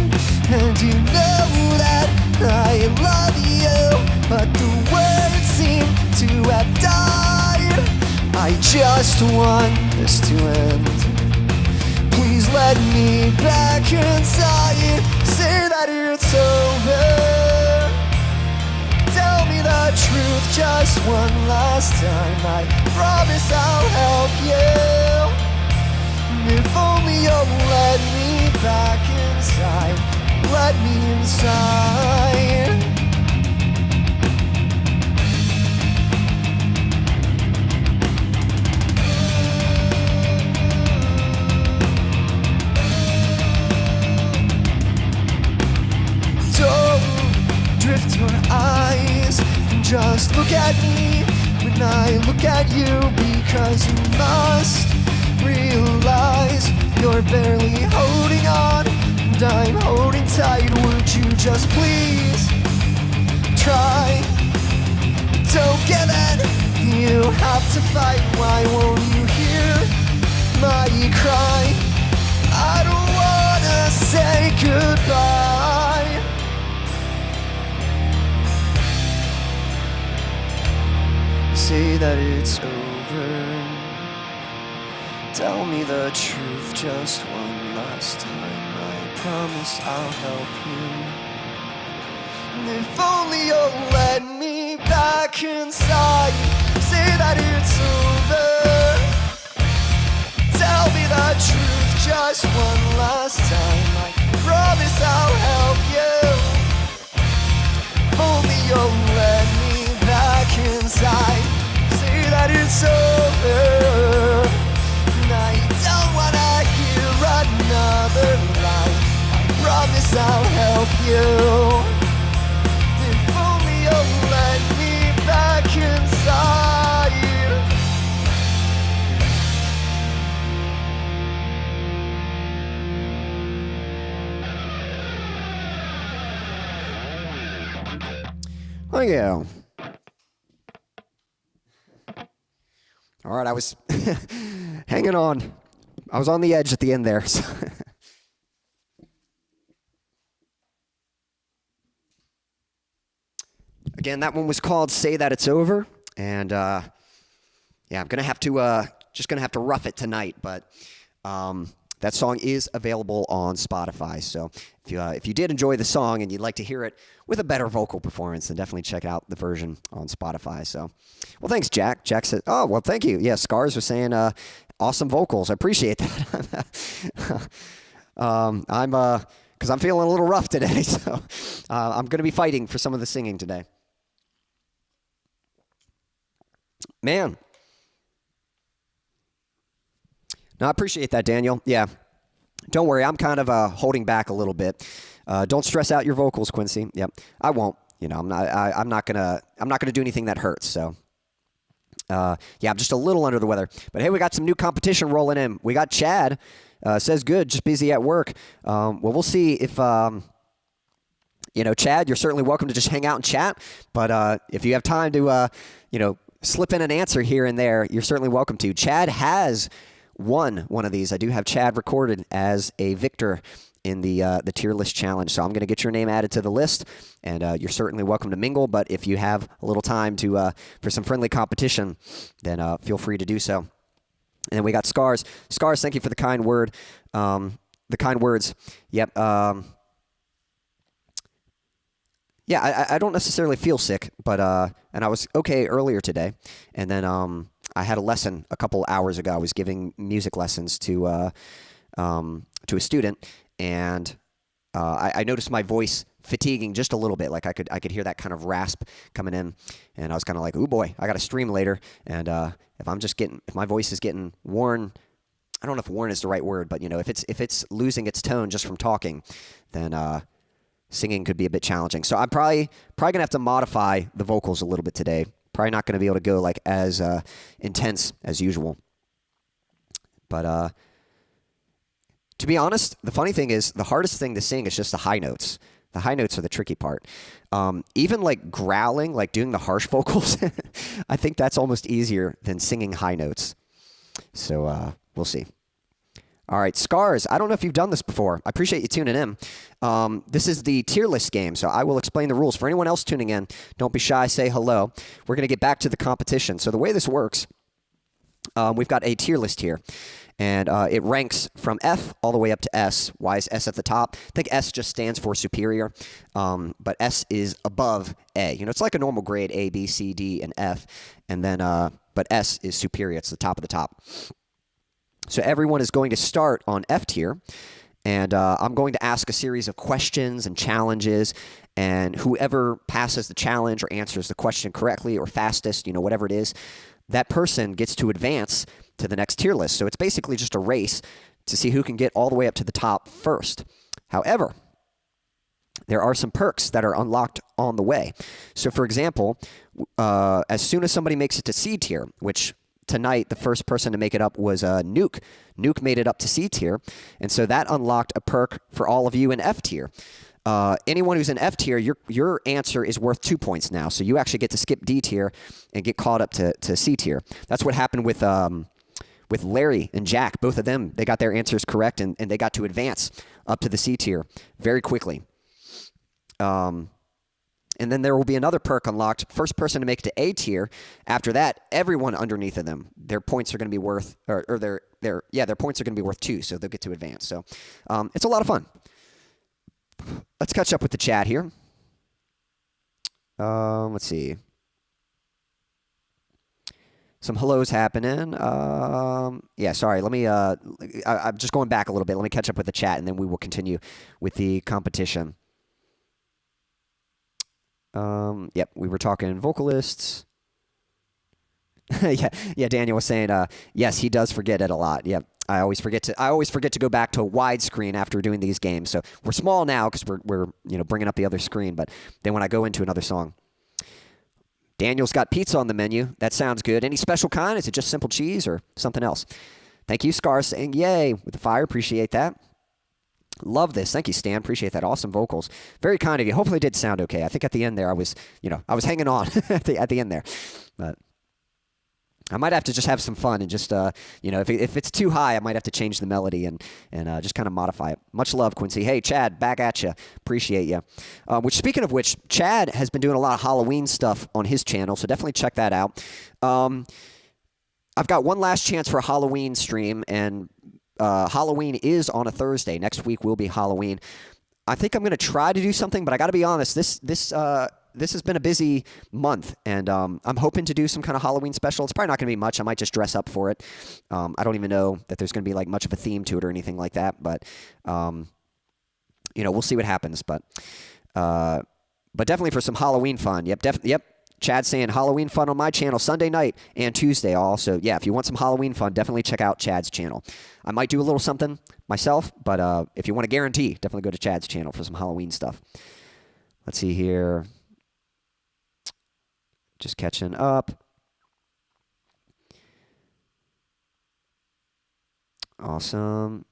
and you know that I love you, but the words seem to have died. I just want this to end. Please let me back inside. Say that it's over. Tell me the truth just one last time. I promise I'll help you. If only you'll let me back inside. Let me inside. Drift your eyes and just look at me when I look at you, because you must realize you're barely holding on and I'm holding tight. Would you just please try? Don't give in, you have to fight. Why won't you hear my cry? I don't wanna say goodbye. Say that it's over. Tell me the truth just one last time. I promise I'll help you. And if only you'll let me back inside. Say that it's over. Tell me the truth just one last time. I promise I'll help you. If only you'll let me back inside. Say that it's over. And I don't wanna hear another lie. I promise I'll help you. If only you'll let me back inside. Oh yeah. All right, I was hanging on. I was on the edge at the end there. So again, that one was called "Say That It's Over," and yeah, I'm gonna have to just gonna have to rough it tonight. But that song is available on Spotify. So if you did enjoy the song and you'd like to hear it with a better vocal performance, then definitely check out the version on Spotify. So, well, thanks, Jack. Jack said, "Oh, well, thank you." Yeah, Scars was saying, "Awesome vocals." I appreciate that. Because I'm feeling a little rough today, so I'm going to be fighting for some of the singing today. Man. No, I appreciate that, Daniel. Yeah. Don't worry, I'm kind of holding back a little bit. Don't stress out your vocals, Quincy. Yep, I won't. You know, I'm not gonna do anything that hurts. So, yeah, I'm just a little under the weather. But hey, we got some new competition rolling in. We got Chad. Says good, just busy at work. Well, we'll see if you know, Chad. You're certainly welcome to just hang out and chat. But if you have time to you know, slip in an answer here and there, you're certainly welcome to. Chad has won one of these. I do have Chad recorded as a victor in the tier list challenge. So I'm going to get your name added to the list, and you're certainly welcome to mingle. But if you have a little time to for some friendly competition, then feel free to do so. And then we got Scars. Scars, thank you for the kind word. The kind words. Yep. Yeah, I don't necessarily feel sick, but and I was okay earlier today, and then I had a lesson a couple hours ago. I was giving music lessons to a student, and I noticed my voice fatiguing just a little bit. Like I could hear that kind of rasp coming in, and I was kind of like, "Ooh boy, I got to stream later." And if my voice is getting worn I don't know if worn is the right word, but, you know, if it's losing its tone just from talking, then singing could be a bit challenging. So I'm probably going to have to modify the vocals a little bit today. Probably not going to be able to go like as intense as usual. But to be honest, the funny thing is the hardest thing to sing is just the high notes. The high notes are the tricky part. Even like growling, like doing the harsh vocals, I think that's almost easier than singing high notes. So we'll see. All right, Scars, I don't know if you've done this before. I appreciate you tuning in. This is the tier list game, so I will explain the rules. For anyone else tuning in, don't be shy, say hello. We're going to get back to the competition. So the way this works, we've got a tier list here, and it ranks from F all the way up to S. Why is S at the top? I think S just stands for superior, but S is above A. You know, it's like a normal grade, A, B, C, D, and F, and then, but S is superior. It's the top of the top. So everyone is going to start on F tier, and I'm going to ask a series of questions and challenges, and whoever passes the challenge or answers the question correctly or fastest, you know, whatever it is, that person gets to advance to the next tier list. So it's basically just a race to see who can get all the way up to the top first. However, there are some perks that are unlocked on the way. So for example, as soon as somebody makes it to C tier, which tonight, the first person to make it up was Nuke. Nuke made it up to C tier, and so that unlocked a perk for all of you in F tier. Anyone who's in F tier, your answer is worth 2 points now, so you actually get to skip D tier and get caught up to C tier. That's what happened with Larry and Jack. Both of them, they got their answers correct, and they got to advance up to the C tier very quickly. And then there will be another perk unlocked. First person to make it to A tier. After that, everyone underneath of them, their points are going to be worth, or their points are going to be worth 2, so they'll get to advance. So it's a lot of fun. Let's catch up with the chat here. Let's see. Some hellos happening. Yeah, sorry. Let me. I'm just going back a little bit. Let me catch up with the chat, and then we will continue with the competition. Yep, we were talking vocalists. yeah. Daniel was saying, yes, he does forget it a lot. Yep, I always forget to go back to a widescreen after doing these games. So we're small now because we're bringing up the other screen. But then when I go into another song, Daniel's got pizza on the menu. That sounds good. Any special kind? Is it just simple cheese or something else? Thank you, Scar, saying yay with the fire. Appreciate that. Love this. Thank you, Stan. Appreciate that. Awesome vocals. Very kind of you. Hopefully it did sound okay. I think at the end there I was hanging on at the end there. But I might have to just have some fun and just, if it's too high, I might have to change the melody and just kind of modify it. Much love, Quincy. Hey, Chad, back at you. Appreciate you. Speaking of which, Chad has been doing a lot of Halloween stuff on his channel, so definitely check that out. I've got one last chance for a Halloween stream, and Halloween is on a Thursday. Next week will be Halloween. I think I'm going to try to do something, but I got to be honest. This has been a busy month, and I'm hoping to do some kind of Halloween special. It's probably not going to be much. I might just dress up for it. I don't even know that there's going to be like much of a theme to it or anything like that. But we'll see what happens. But definitely for some Halloween fun. Yep. Chad's saying Halloween fun on my channel Sunday night and Tuesday also. Yeah, if you want some Halloween fun, definitely check out Chad's channel. I might do a little something myself, but if you want to guarantee, definitely go to Chad's channel for some Halloween stuff. Let's see here. Just catching up. Awesome.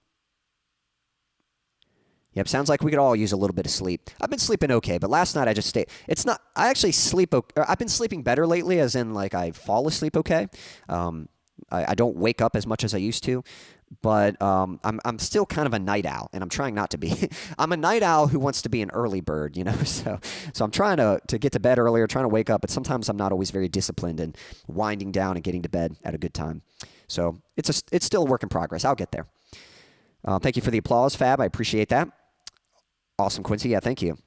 Yep, sounds like we could all use a little bit of sleep. I've been sleeping okay, but last night I just stayed. I actually sleep okay. I've been sleeping better lately, as in like I fall asleep okay. I don't wake up as much as I used to, but I'm still kind of a night owl, and I'm trying not to be. I'm a night owl who wants to be an early bird, so I'm trying to get to bed earlier, trying to wake up, but sometimes I'm not always very disciplined in winding down and getting to bed at a good time. So it's still a work in progress. I'll get there. Thank you for the applause, Fab. I appreciate that. Awesome, Quincy. Yeah, thank you.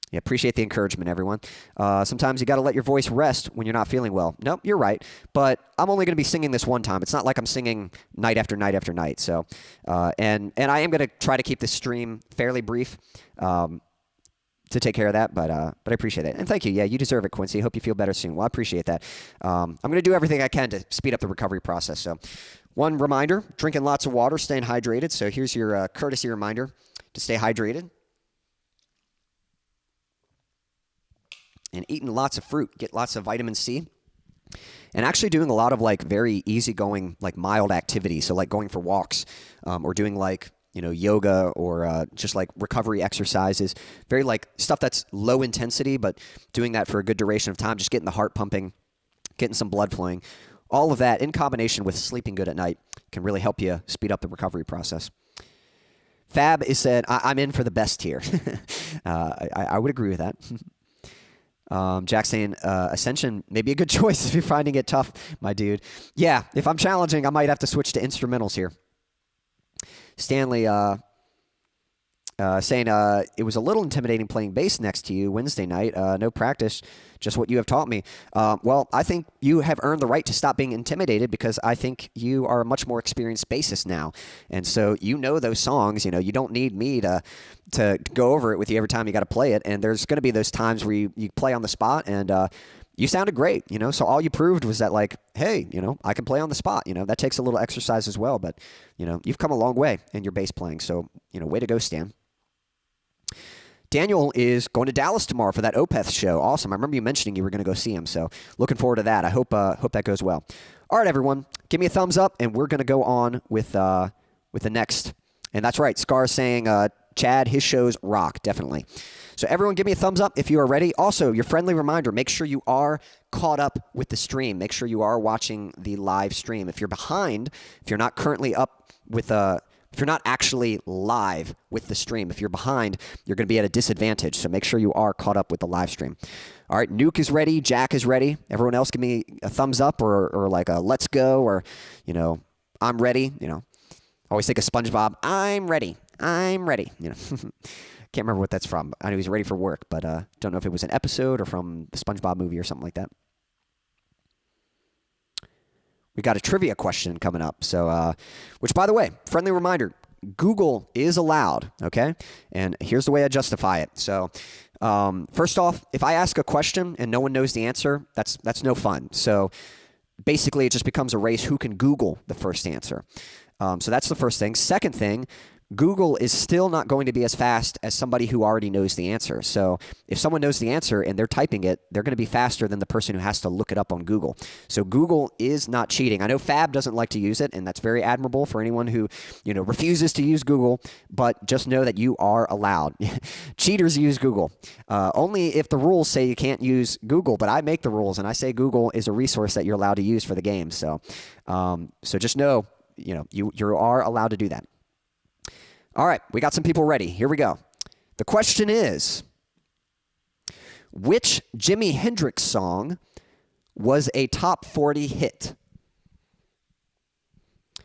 Yeah, appreciate the encouragement, everyone. Sometimes you got to let your voice rest when you're not feeling well. Nope, you're right. But I'm only going to be singing this one time. It's not like I'm singing night after night after night. So, and I am going to try to keep this stream fairly brief to to take care of that, but I appreciate that. And thank you. Yeah, you deserve it, Quincy. Hope you feel better soon. Well, I appreciate that. I'm going to do everything I can to speed up the recovery process. So one reminder, drinking lots of water, staying hydrated. So here's your courtesy reminder to stay hydrated. And eating lots of fruit, get lots of vitamin C. And actually doing a lot of like very easygoing, like mild activities. So like going for walks or doing like, yoga or just like recovery exercises. Very like stuff that's low intensity, but doing that for a good duration of time, just getting the heart pumping, getting some blood flowing. All of that in combination with sleeping good at night can really help you speed up the recovery process. Fab is said, I'm in for the best here. I would agree with that. Jack saying, Ascension may be a good choice if you're finding it tough, my dude. Yeah, if I'm challenging, I might have to switch to instrumentals here. Stanley saying, it was a little intimidating playing bass next to you Wednesday night. No practice, just what you have taught me. Well, I think you have earned the right to stop being intimidated because I think you are a much more experienced bassist now. And so you know those songs. You don't need me to go over it with you every time you got to play it. And there's going to be those times where you play on the spot and you sounded great, so all you proved was that like, hey, I can play on the spot, that takes a little exercise as well, but, you've come a long way in your bass playing, so, way to go, Stan. Daniel is going to Dallas tomorrow for that Opeth show. Awesome. I remember you mentioning you were going to go see him, so looking forward to that. I hope that goes well. All right, everyone, give me a thumbs up, and we're going to go on with the next. And that's right, Scar saying, Chad, his shows rock, definitely. So everyone give me a thumbs up if you are ready. Also, your friendly reminder, make sure you are caught up with the stream. Make sure you are watching the live stream. If you're behind, if you're not currently up with if you're not actually live with the stream, if you're behind, you're going to be at a disadvantage. So make sure you are caught up with the live stream. All right, Nuke is ready. Jack is ready. Everyone else give me a thumbs up or like a let's go or, I'm ready. Always think of SpongeBob. I'm ready. I'm ready. Can't remember what that's from. I know he's ready for work, but don't know if it was an episode or from the SpongeBob movie or something like that. We got a trivia question coming up. So, which, by the way, friendly reminder, Google is allowed, okay? And here's the way I justify it. So, first off, if I ask a question and no one knows the answer, that's no fun. So, basically, it just becomes a race who can Google the first answer. So that's the first thing. Second thing, Google is still not going to be as fast as somebody who already knows the answer. So if someone knows the answer and they're typing it, they're going to be faster than the person who has to look it up on Google. So Google is not cheating. I know Fab doesn't like to use it, and that's very admirable for anyone who, refuses to use Google, but just know that you are allowed. Cheaters use Google. Only if the rules say you can't use Google, but I make the rules, and I say Google is a resource that you're allowed to use for the game. So just know, you are allowed to do that. All right, we got some people ready. Here we go. The question is, which Jimi Hendrix song was a top 40 hit?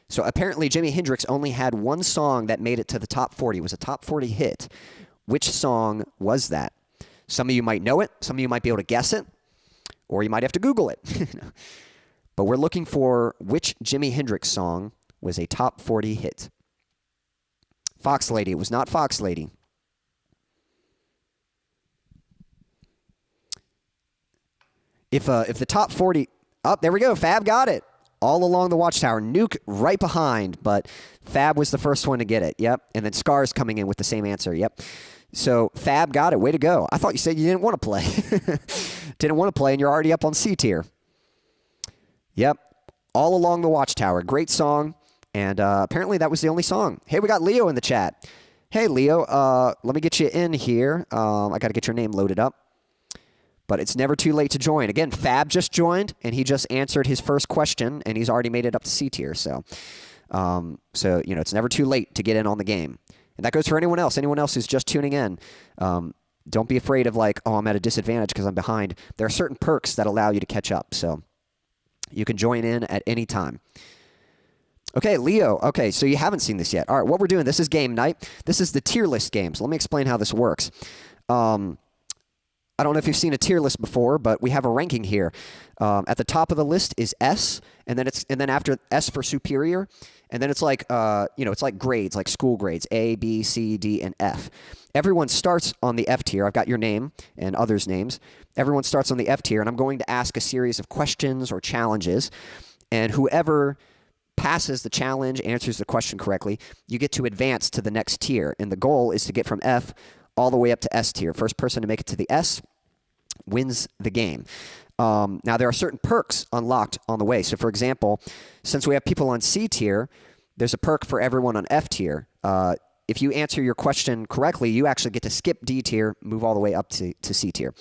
So apparently Jimi Hendrix only had one song that made it to the top 40. It was a top 40 hit. Which song was that? Some of you might know it. Some of you might be able to guess it. Or you might have to Google it. But we're looking for which Jimi Hendrix song was a top 40 hit. Fox Lady. It was not Fox Lady. If the top 40... Oh, there we go. Fab got it. All Along the Watchtower. Nuke right behind, but Fab was the first one to get it. Yep. And then Scar's coming in with the same answer. Yep. So Fab got it. Way to go. I thought you said you didn't want to play. Didn't want to play, and you're already up on C tier. Yep. All Along the Watchtower. Great song. And apparently that was the only song. Hey, we got Leo in the chat. Hey, Leo, let me get you in here. I got to get your name loaded up. But it's never too late to join. Again, Fab just joined, and he just answered his first question, and he's already made it up to C tier. So it's never too late to get in on the game. And that goes for anyone else who's just tuning in. Don't be afraid of I'm at a disadvantage because I'm behind. There are certain perks that allow you to catch up. So you can join in at any time. Okay, Leo. Okay, so you haven't seen this yet. All right, what we're doing, this is game night. This is the tier list game. So let me explain how this works. I don't know if you've seen a tier list before, but we have a ranking here. At the top of the list is S, and then after S for superior, and then it's like it's like grades, like school grades, A, B, C, D, and F. Everyone starts on the F tier. I've got your name and others' names. Everyone starts on the F tier, and I'm going to ask a series of questions or challenges, and whoever passes the challenge, answers the question correctly, you get to advance to the next tier. And the goal is to get from F all the way up to S tier. First person to make it to the S wins the game. Now, there are certain perks unlocked on the way. So, for example, since we have people on C tier, there's a perk for everyone on F tier. If you answer your question correctly, you actually get to skip D tier, move all the way up to C tier.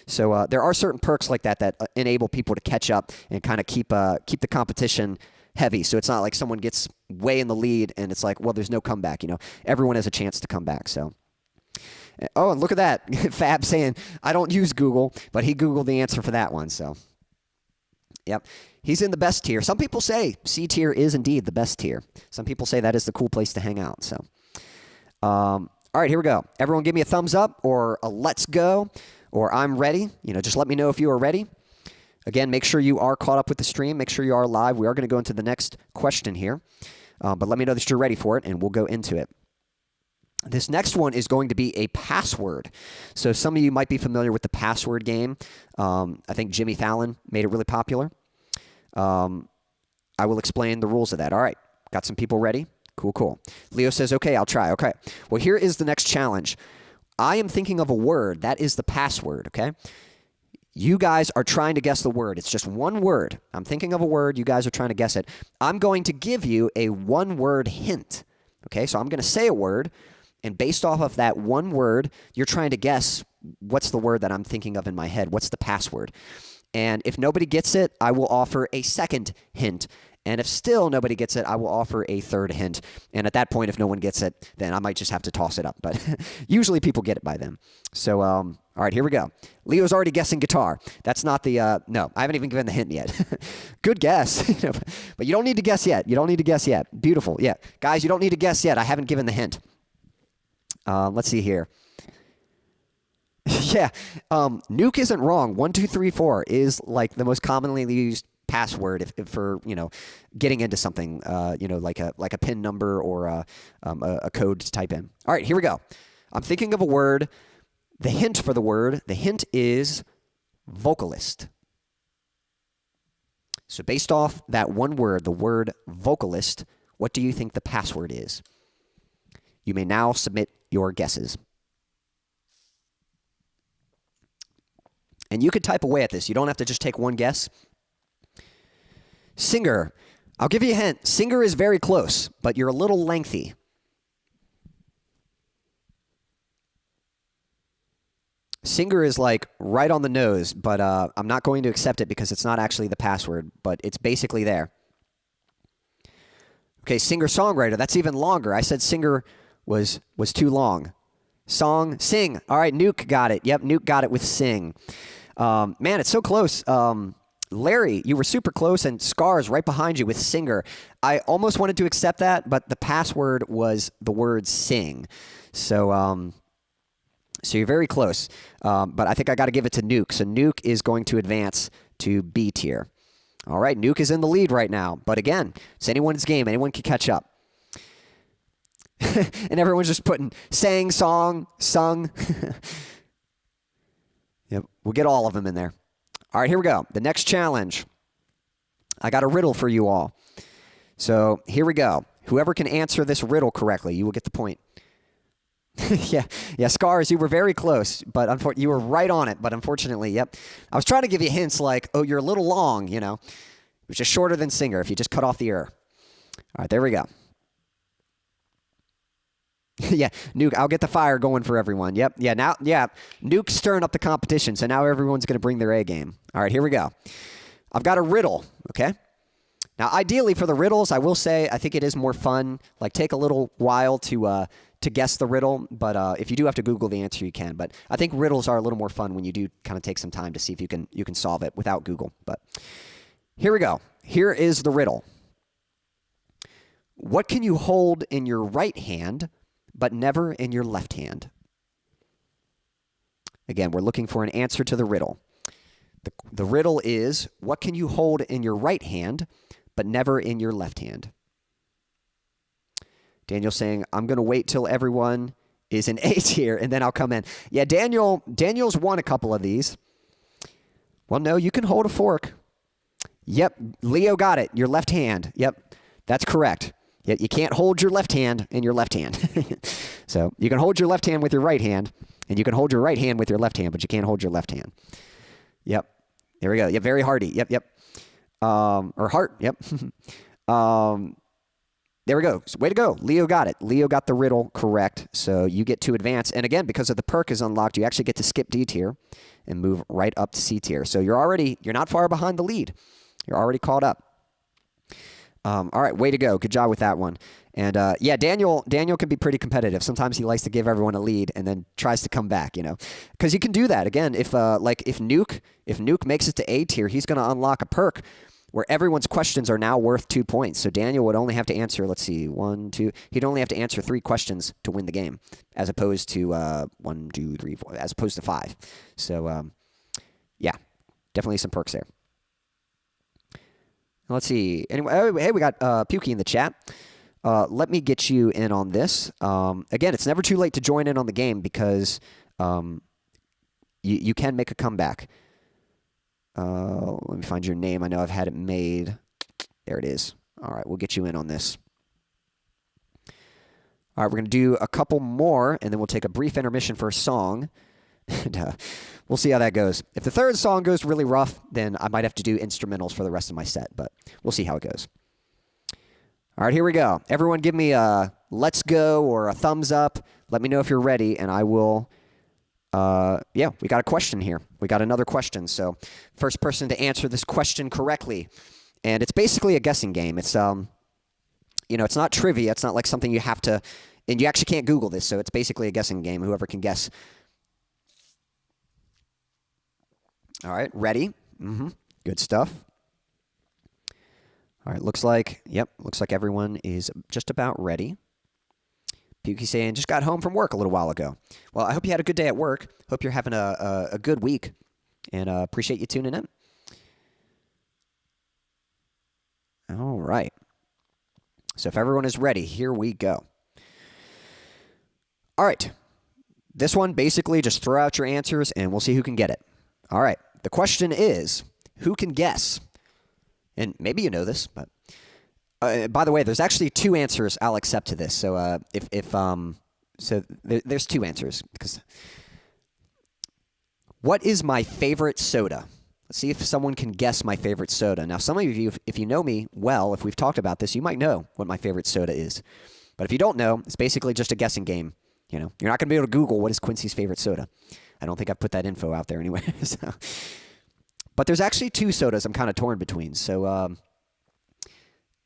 So there are certain perks like that that enable people to catch up and kind of keep the competition heavy. So it's not like someone gets way in the lead and it's like, well, there's no comeback. Everyone has a chance to come back. So, oh, and look at that. Fab saying, I don't use Google, but he Googled the answer for that one. So, yep. He's in the best tier. Some people say C tier is indeed the best tier. Some people say that is the cool place to hang out. So, all right, here we go. Everyone give me a thumbs up or a let's go or I'm ready. Just let me know if you are ready. Again, make sure you are caught up with the stream. Make sure you are live. We are going to go into the next question here. But let me know that you're ready for it, and we'll go into it. This next one is going to be a password. So some of you might be familiar with the password game. I think Jimmy Fallon made it really popular. I will explain the rules of that. All right. Got some people ready? Cool. Leo says, okay, I'll try. Okay. Well, here is the next challenge. I am thinking of a word. That is the password, okay? You guys are trying to guess the word. It's just one word. I'm thinking of a word. You guys are trying to guess it. I'm going to give you a one-word hint. Okay, so I'm going to say a word, and based off of that one word, you're trying to guess what's the word that I'm thinking of in my head. What's the password? And if nobody gets it, I will offer a second hint. And if still nobody gets it, I will offer a third hint. And at that point, if no one gets it, then I might just have to toss it up. But usually people get it by then. So, all right, here we go. Leo's already guessing guitar. That's not the, no, I haven't even given the hint yet. Good guess. But you don't need to guess yet. You don't need to guess yet. Beautiful. Yeah. Guys, you don't need to guess yet. I haven't given the hint. Let's see here. Yeah. Nuke isn't wrong. 1, 2, 3, 4 is like the most commonly used password if for getting into something like a PIN number or a code to type in. All right, here we go. I'm thinking of a word. The hint for the word, the hint is vocalist. So based off that one word, the word vocalist, what do you think the password is? You may now submit your guesses. And you could type away at this. You don't have to just take one guess. Singer. I'll give you a hint. Singer is very close, but you're a little lengthy. Singer is like right on the nose, but I'm not going to accept it because it's not actually the password, but it's basically there. Okay, singer-songwriter. That's even longer. I said singer was too long. Sing. All right, Nuke got it. Yep, Nuke got it with sing. Man, it's so close. Larry, you were super close, and Scars right behind you with singer. I almost wanted to accept that, but the password was the word sing. So you're very close. But I think I got to give it to Nuke. So Nuke is going to advance to B tier. All right, Nuke is in the lead right now. But again, it's anyone's game. Anyone can catch up. And everyone's just putting sang, song, sung. Yep, we'll get all of them in there. All right, here we go. The next challenge. I got a riddle for you all. So here we go. Whoever can answer this riddle correctly, you will get the point. Yeah, Scars, you were very close, but you were right on it, but unfortunately, yep. I was trying to give you hints like, oh, you're a little long, It was just shorter than singer if you just cut off the ear. All right, there we go. Yeah, Nuke, I'll get the fire going for everyone. Yep, Nuke's stirring up the competition, so now everyone's going to bring their A game. All right, here we go. I've got a riddle, okay? Now, ideally for the riddles, I will say I think it is more fun. Like, take a little while to guess the riddle, but if you do have to Google the answer, you can. But I think riddles are a little more fun when you do kind of take some time to see if you can solve it without Google. But here we go. Here is the riddle. What can you hold in your right hand but never in your left hand? Again, we're looking for an answer to the riddle. The riddle is, what can you hold in your right hand, but never in your left hand? Daniel's saying, I'm going to wait till everyone is in A tier, and then I'll come in. Yeah, Daniel's won a couple of these. Well, no, you can hold a fork. Yep, Leo got it. Your left hand. Yep, that's correct. Yet you can't hold your left hand in your left hand. So you can hold your left hand with your right hand, and you can hold your right hand with your left hand, but you can't hold your left hand. Yep. There we go. Yep, very hearty. Yep. Or heart. Yep. There we go. So way to go. Leo got it. Leo got the riddle correct, so you get to advance. And again, because of the perk is unlocked, you actually get to skip D tier and move right up to C tier. So you're not far behind the lead. You're already caught up. All right, way to go. Good job with that one. And yeah, Daniel can be pretty competitive. Sometimes he likes to give everyone a lead and then tries to come back, because you can do that. Again, if Nuke makes it to A tier, he's going to unlock a perk where everyone's questions are now worth 2 points. So Daniel would only have to answer, let's see, 1, 2. He'd only have to answer 3 questions to win the game, as opposed to 1, 2, 3, 4, as opposed to 5. So yeah, definitely some perks there. Let's see. Anyway, hey, we got Pukey in the chat. Let me get you in on this. Again, it's never too late to join in on the game because you can make a comeback. Let me find your name. I know I've had it made. There it is. All right, we'll get you in on this. All right, we're going to do a couple more, and then we'll take a brief intermission for a song. And we'll see how that goes. If the third song goes really rough, then I might have to do instrumentals for the rest of my set, but we'll see how it goes. All right, here we go. Everyone give me a let's go or a thumbs up. Let me know if you're ready, and I will... yeah, we got a question here. We got another question. So first person to answer this question correctly. And it's basically a guessing game. It's, it's not trivia. It's not like something you have to, and you actually can't Google this. So it's basically a guessing game. Whoever can guess. All right, ready? Good stuff. All right, looks like everyone is just about ready. Pukey saying, just got home from work a little while ago. Well, I hope you had a good day at work. Hope you're having a good week. And appreciate you tuning in. All right. So if everyone is ready, here we go. All right. This one, basically, just throw out your answers, and we'll see who can get it. All right. The question is, who can guess? And maybe you know this, but... by the way, there's actually 2 answers I'll accept to this. So there's 2 answers. Because what is my favorite soda? Let's see if someone can guess my favorite soda. Now, some of you, if you know me well, if we've talked about this, you might know what my favorite soda is. But if you don't know, it's basically just a guessing game. You're not going to be able to Google what is Quincy's favorite soda. I don't think I've put that info out there anyway. But there's actually 2 sodas I'm kind of torn between. So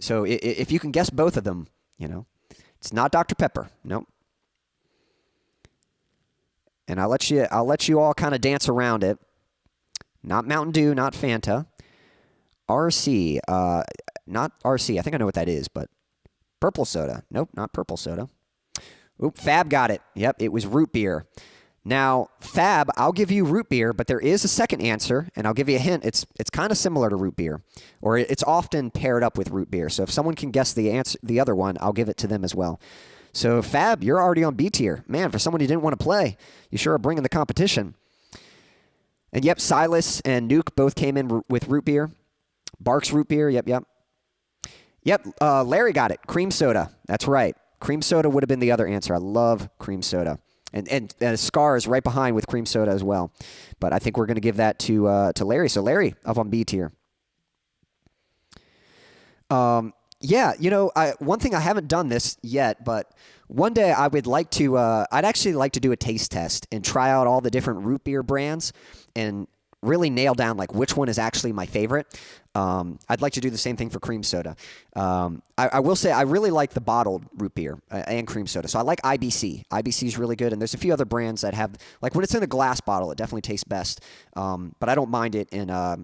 if you can guess both of them, it's not Dr. Pepper. Nope. And I'll let you all kind of dance around it. Not Mountain Dew, not Fanta. RC, not RC. I think I know what that is, but purple soda. Nope, not purple soda. Oop, Fab got it. Yep, it was root beer. Now, Fab, I'll give you root beer, but there is a second answer, and I'll give you a hint. It's kind of similar to root beer, or it's often paired up with root beer. So if someone can guess the other one, I'll give it to them as well. So Fab, you're already on B tier. Man, for someone who didn't want to play, you sure are bringing the competition. And yep, Silas and Nuke both came in with root beer. Barks root beer, yep. Yep, Larry got it. Cream soda, that's right. Cream soda would have been the other answer. I love cream soda. And Scar is right behind with cream soda as well. But I think we're going to give that to Larry. So Larry, up on B tier. Yeah, one thing I haven't done this yet, but one day I would like to, I'd actually like to do a taste test and try out all the different root beer brands and really nail down like which one is actually my favorite. I'd like to do the same thing for cream soda. I will say I really like the bottled root beer and cream soda. So I like IBC. IBC is really good, and there's a few other brands that have, like when it's in a glass bottle, it definitely tastes best. But I don't mind it in a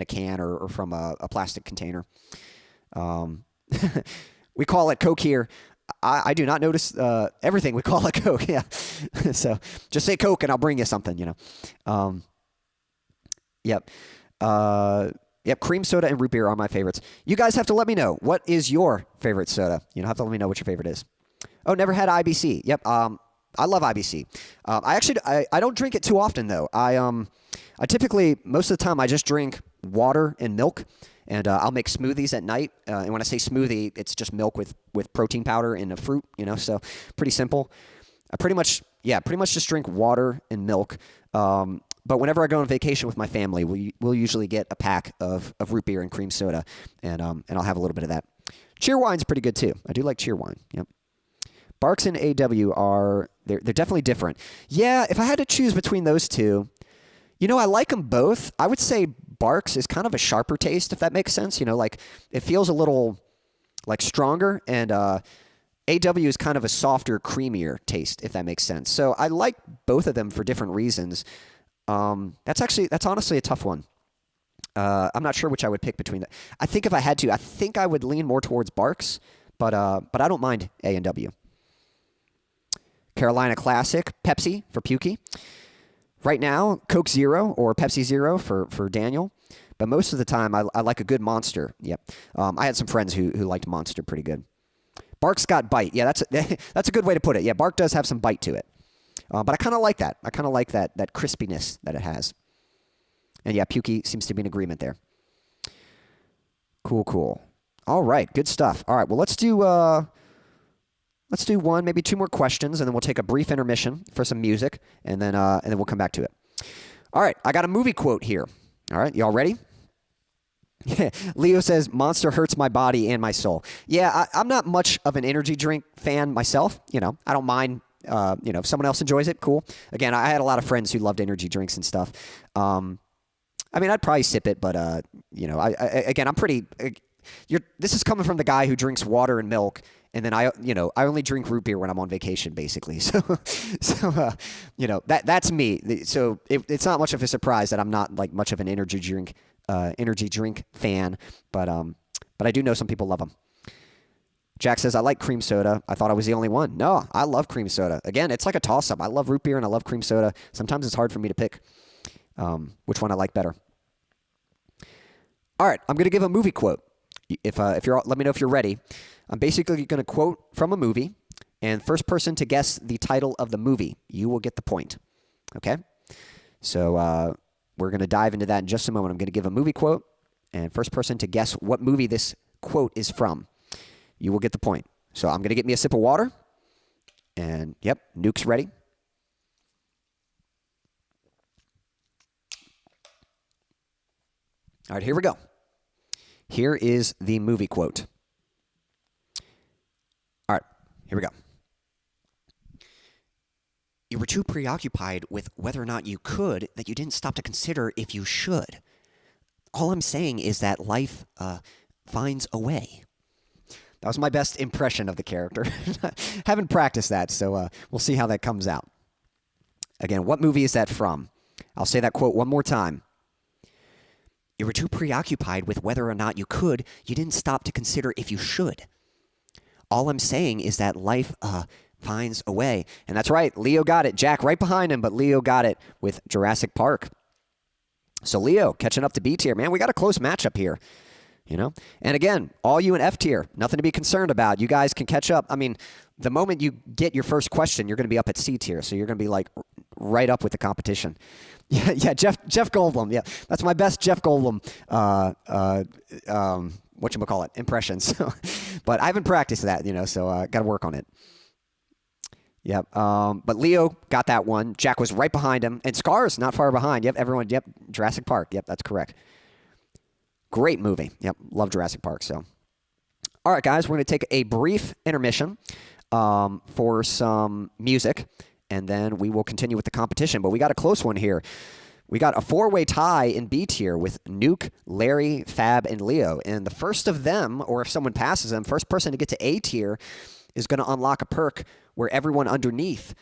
can or from a plastic container. We call it Coke here. I do not notice everything we call a Coke. Yeah. So just say Coke and I'll bring you something, you know. Yep. Yep. Cream soda and root beer are my favorites. You guys have to let me know. What is your favorite soda? You know, have to let me know what your favorite is. Oh, never had IBC. Yep. I love IBC. I don't drink it too often though. I typically, most of the time, I just drink water and milk, and I'll make smoothies at night. And when I say smoothie, it's just milk with protein powder and a fruit, you know, so pretty simple. I pretty much just drink water and milk. But whenever I go on vacation with my family, we'll usually get a pack of root beer and cream soda, and I'll have a little bit of that. Cheerwine's pretty good too. I do like Cheerwine. Yep. Barks and AW they're definitely different. Yeah, if I had to choose between those two, you know, I like them both. I would say Barks is kind of a sharper taste, if that makes sense. You know, like it feels a little like stronger, and AW is kind of a softer, creamier taste, if that makes sense. So I like both of them for different reasons. That's honestly a tough one. I'm not sure which I would pick between that. I think if I had to, I think I would lean more towards Barks, but I don't mind A&W. Carolina Classic, Pepsi for Pukey. Right now, Coke Zero or Pepsi Zero for Daniel. But most of the time, I like a good Monster. Yep. I had some friends who liked Monster pretty good. Bark's got bite. Yeah, that's a good way to put it. Yeah, Bark does have some bite to it. But I kind of like that. I kind of like that crispiness that it has. And yeah, Pukey seems to be in agreement there. Cool. All right, good stuff. All right, well, let's do one, maybe two more questions, and then we'll take a brief intermission for some music, and then we'll come back to it. All right, I got a movie quote here. All right, y'all ready? Leo says, Monster hurts my body and my soul. Yeah, I'm not much of an energy drink fan myself. You know, I don't mind, if someone else enjoys it, cool. Again, I had a lot of friends who loved energy drinks and stuff. I mean, I'd probably sip it, but, I'm pretty... this is coming from the guy who drinks water and milk, and then I only drink root beer when I'm on vacation, basically. So that's me. So it's not much of a surprise that I'm not like much of an energy drink fan, but I do know some people love them. Jack says, I like cream soda. I thought I was the only one. No, I love cream soda. Again, it's like a toss-up. I love root beer and I love cream soda. Sometimes it's hard for me to pick which one I like better. All right, I'm going to give a movie quote. If you're, let me know if you're ready. I'm basically going to quote from a movie, and first person to guess the title of the movie, you will get the point. Okay? So we're going to dive into that in just a moment. I'm going to give a movie quote, and first person to guess what movie this quote is from, you will get the point. So I'm going to get me a sip of water, and yep, Nuke's ready. All right, here we go. Here is the movie quote. All right, here we go. You were too preoccupied with whether or not you could that you didn't stop to consider if you should. All I'm saying is that life finds a way. That was my best impression of the character. Haven't practiced that, so we'll see how that comes out. Again, what movie is that from? I'll say that quote one more time. You were too preoccupied with whether or not you could, you didn't stop to consider if you should. All I'm saying is that life finds a way. And that's right, Leo got it. Jack right behind him, but Leo got it with Jurassic Park. So Leo, catching up to B tier. Man, we got a close matchup here. You know? And again, all you in F tier, nothing to be concerned about. You guys can catch up. I mean, the moment you get your first question, you're going to be up at C tier. So you're going to be like right up with the competition. Yeah, Jeff Goldblum. Yeah, that's my best Jeff Goldblum, whatchamacallit, impressions. But I haven't practiced that, so got to work on it. Yep. But Leo got that one. Jack was right behind him. And Scar's not far behind. Yep, everyone, yep, Jurassic Park. Yep, that's correct. Great movie. Yep, love Jurassic Park. So, all right, guys, we're going to take a brief intermission for some music. And then we will continue with the competition. But we got a close one here. We got a four-way tie in B tier with Nuke, Larry, Fab, and Leo. And the first of them, or if someone passes them, first person to get to A tier is going to unlock a perk where everyone underneath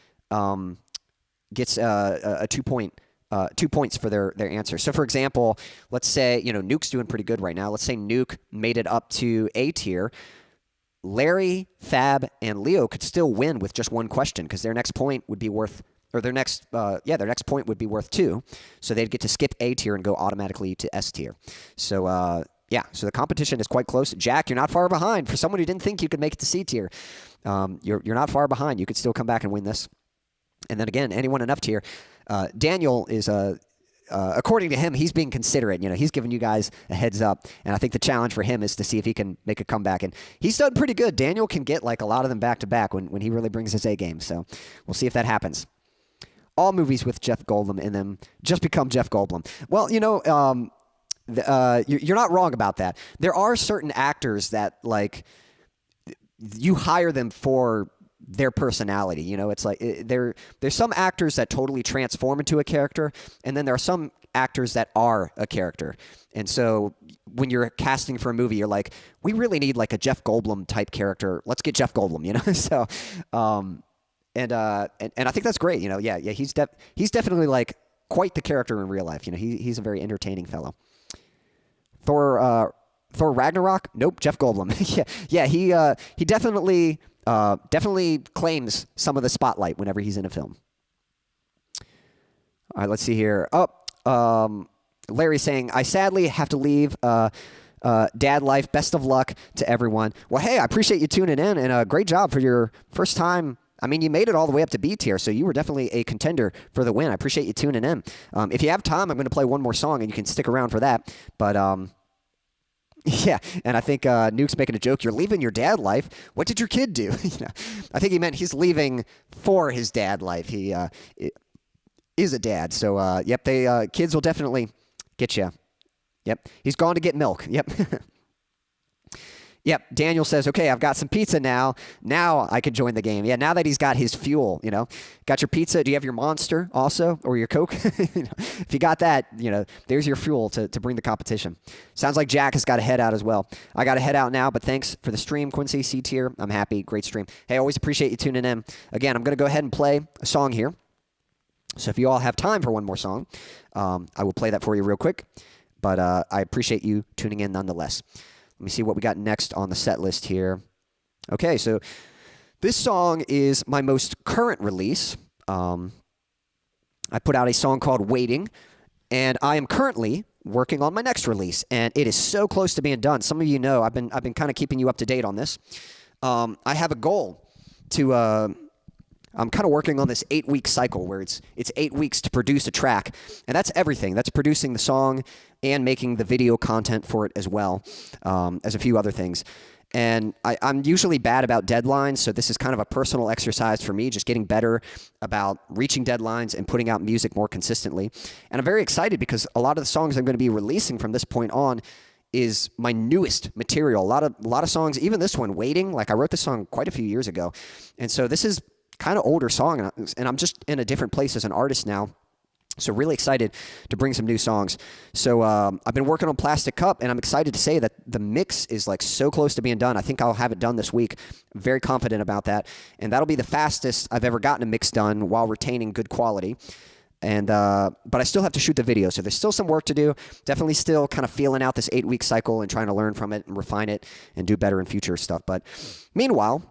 gets a 2 points for their answer. So, for example, let's say, Nuke's doing pretty good right now. Let's say Nuke made it up to A tier. Larry, Fab, and Leo could still win with just one question because their next point would be worth, or their next point would be worth 2. So they'd get to skip A tier and go automatically to S tier. So, so the competition is quite close. Jack, you're not far behind. For someone who didn't think you could make it to C tier, you're not far behind. You could still come back and win this. And then again, anyone in F tier, Daniel is according to him, he's being considerate. You know, he's giving you guys a heads up, and I think the challenge for him is to see if he can make a comeback. And he's done pretty good. Daniel can get like a lot of them back to back when he really brings his A game. So we'll see if that happens. All movies with Jeff Goldblum in them just become Jeff Goldblum. Well, you know, you're not wrong about that. There are certain actors that like you hire them for their personality. You know, it's like there's some actors that totally transform into a character, and then there are some actors that are a character. And so when you're casting for a movie, you're like, we really need like a Jeff Goldblum type character. Let's get Jeff Goldblum, you know? So and I think that's great, you know. Yeah, he's definitely like quite the character in real life. You know, he's a very entertaining fellow. Thor Ragnarok? Nope, Jeff Goldblum. He definitely claims some of the spotlight whenever he's in a film. All right, let's see here. Larry's saying, I sadly have to leave. Dad life, best of luck to everyone. Well, hey, I appreciate you tuning in, and great job for your first time. I mean, you made it all the way up to B tier, so you were definitely a contender for the win. I appreciate you tuning in. If you have time, I'm going to play one more song, and you can stick around for that. But yeah, and I think Nuke's making a joke. You're leaving your dad life. What did your kid do? You know, I think he meant he's leaving for his dad life. He is a dad, so yep. Kids will definitely get you. Yep, he's gone to get milk. Yep. Yep, Daniel says, okay, I've got some pizza now. Now I can join the game. Yeah, now that he's got his fuel, you know. Got your pizza. Do you have your Monster also? Or your Coke? You know, if you got that, you know, there's your fuel to bring the competition. Sounds like Jack has got to head out as well. I got to head out now, but thanks for the stream, Quincy, C tier. I'm happy. Great stream. Hey, always appreciate you tuning in. Again, I'm going to go ahead and play a song here. So if you all have time for one more song, I will play that for you real quick. But I appreciate you tuning in nonetheless. Let me see what we got next on the set list here. Okay, so this song is my most current release. I put out a song called Waiting, and I am currently working on my next release, and it is so close to being done. Some of you know I've been kind of keeping you up to date on this. I have a goal to I'm kind of working on this 8-week cycle where it's 8 weeks to produce a track, and that's everything. That's producing the song and making the video content for it as well, as a few other things. And I'm usually bad about deadlines, so this is kind of a personal exercise for me, just getting better about reaching deadlines and putting out music more consistently. And I'm very excited because a lot of the songs I'm going to be releasing from this point on is my newest material. A lot of songs, even this one, Waiting, like I wrote this song quite a few years ago. And so this is kind of older song, and I'm just in a different place as an artist now. So really excited to bring some new songs. So I've been working on Plastic Cup, and I'm excited to say that the mix is like so close to being done. I think I'll have it done this week. I'm very confident about that. And that'll be the fastest I've ever gotten a mix done while retaining good quality. And but I still have to shoot the video, so there's still some work to do. Definitely still kind of feeling out this 8-week cycle and trying to learn from it and refine it and do better in future stuff. But meanwhile,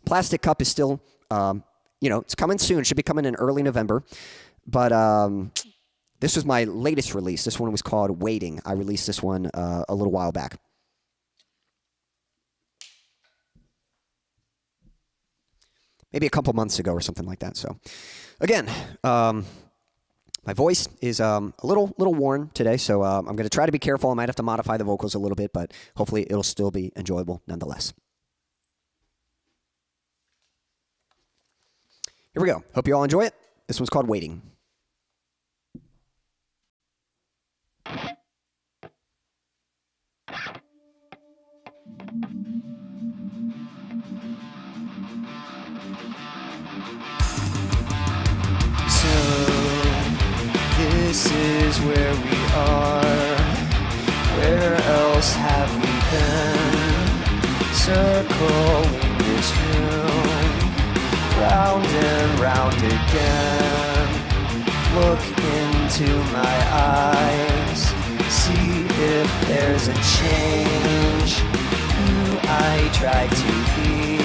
Plastic Cup is still... you know, it's coming soon. Should be coming in early November. But this was my latest release. This one was called Waiting. I released this one a little while back. Maybe a couple months ago or something like that. So, again, my voice is a little worn today, so I'm going to try to be careful. I might have to modify the vocals a little bit, but hopefully it'll still be enjoyable nonetheless. Here we go. Hope you all enjoy it. This one's called Waiting. So, this is where we are. Where else have we been? Circling this room, round and round again. Look into my eyes, see if there's a change. You I tried to be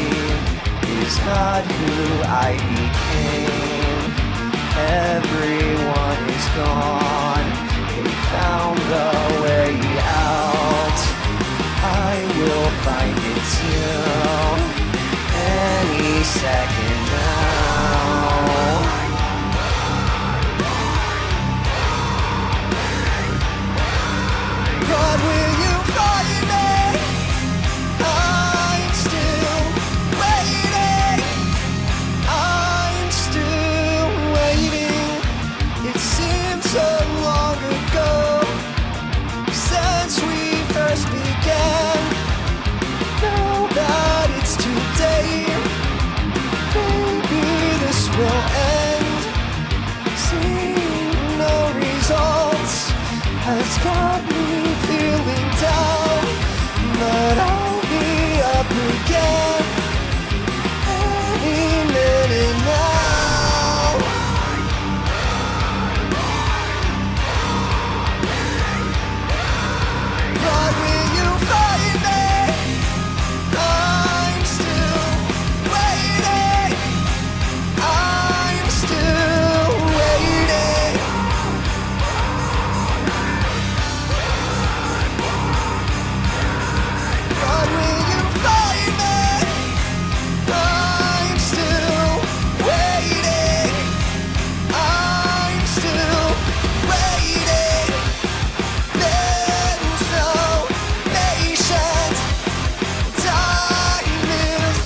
is not who I became. Everyone is gone. They found the way out. I will find it too. Any second now. God, will you find me? I'm still waiting. I'm still waiting. It seems so long ago since we first began. Now that it's today, maybe this will end. Seeing no results has got me feeling down, but I'll be up again any minute now. God, will you find me? I'm still waiting. I'm still waiting. God, will you find me? I'm still waiting. I'm still waiting. Been so patient. Time is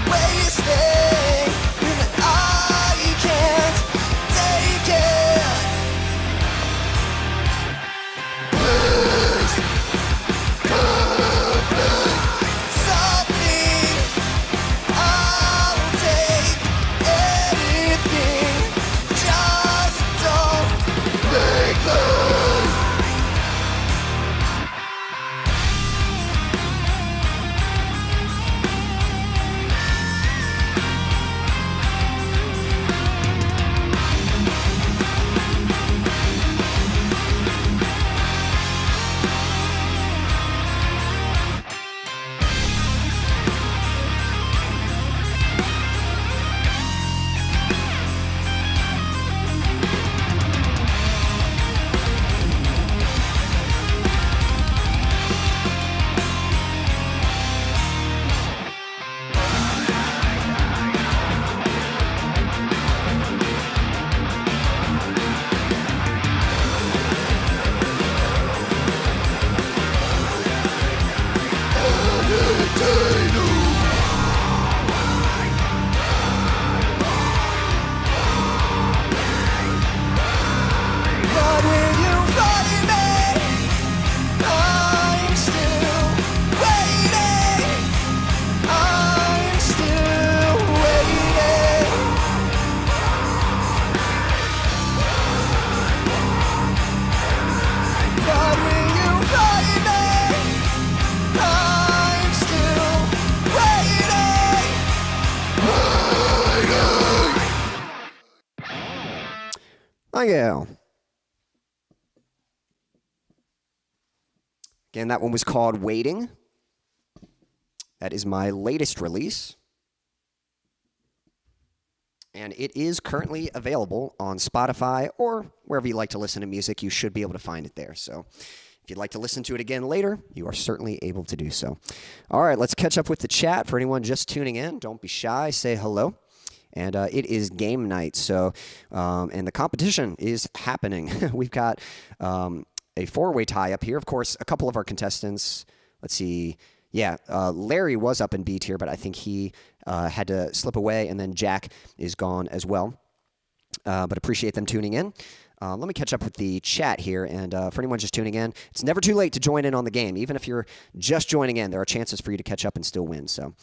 wasting, and I can't take it. Something, I'll take anything. Just don't make this. God, will you find me? I'm still waiting. I'm still waiting. God, will you find me? I'm still waiting. Thank you. Again, that one was called Waiting. That is my latest release. And it is currently available on Spotify or wherever you like to listen to music. You should be able to find it there. So if you'd like to listen to it again later, you are certainly able to do so. All right, let's catch up with the chat. For anyone just tuning in, don't be shy. Say hello. And it is game night. So, and the competition is happening. We've got a four-way tie up here. Of course, a couple of our contestants, let's see. Yeah, Larry was up in B tier, but I think he had to slip away, and then Jack is gone as well. But appreciate them tuning in. Let me catch up with the chat here, and for anyone just tuning in, it's never too late to join in on the game. Even if you're just joining in, there are chances for you to catch up and still win. So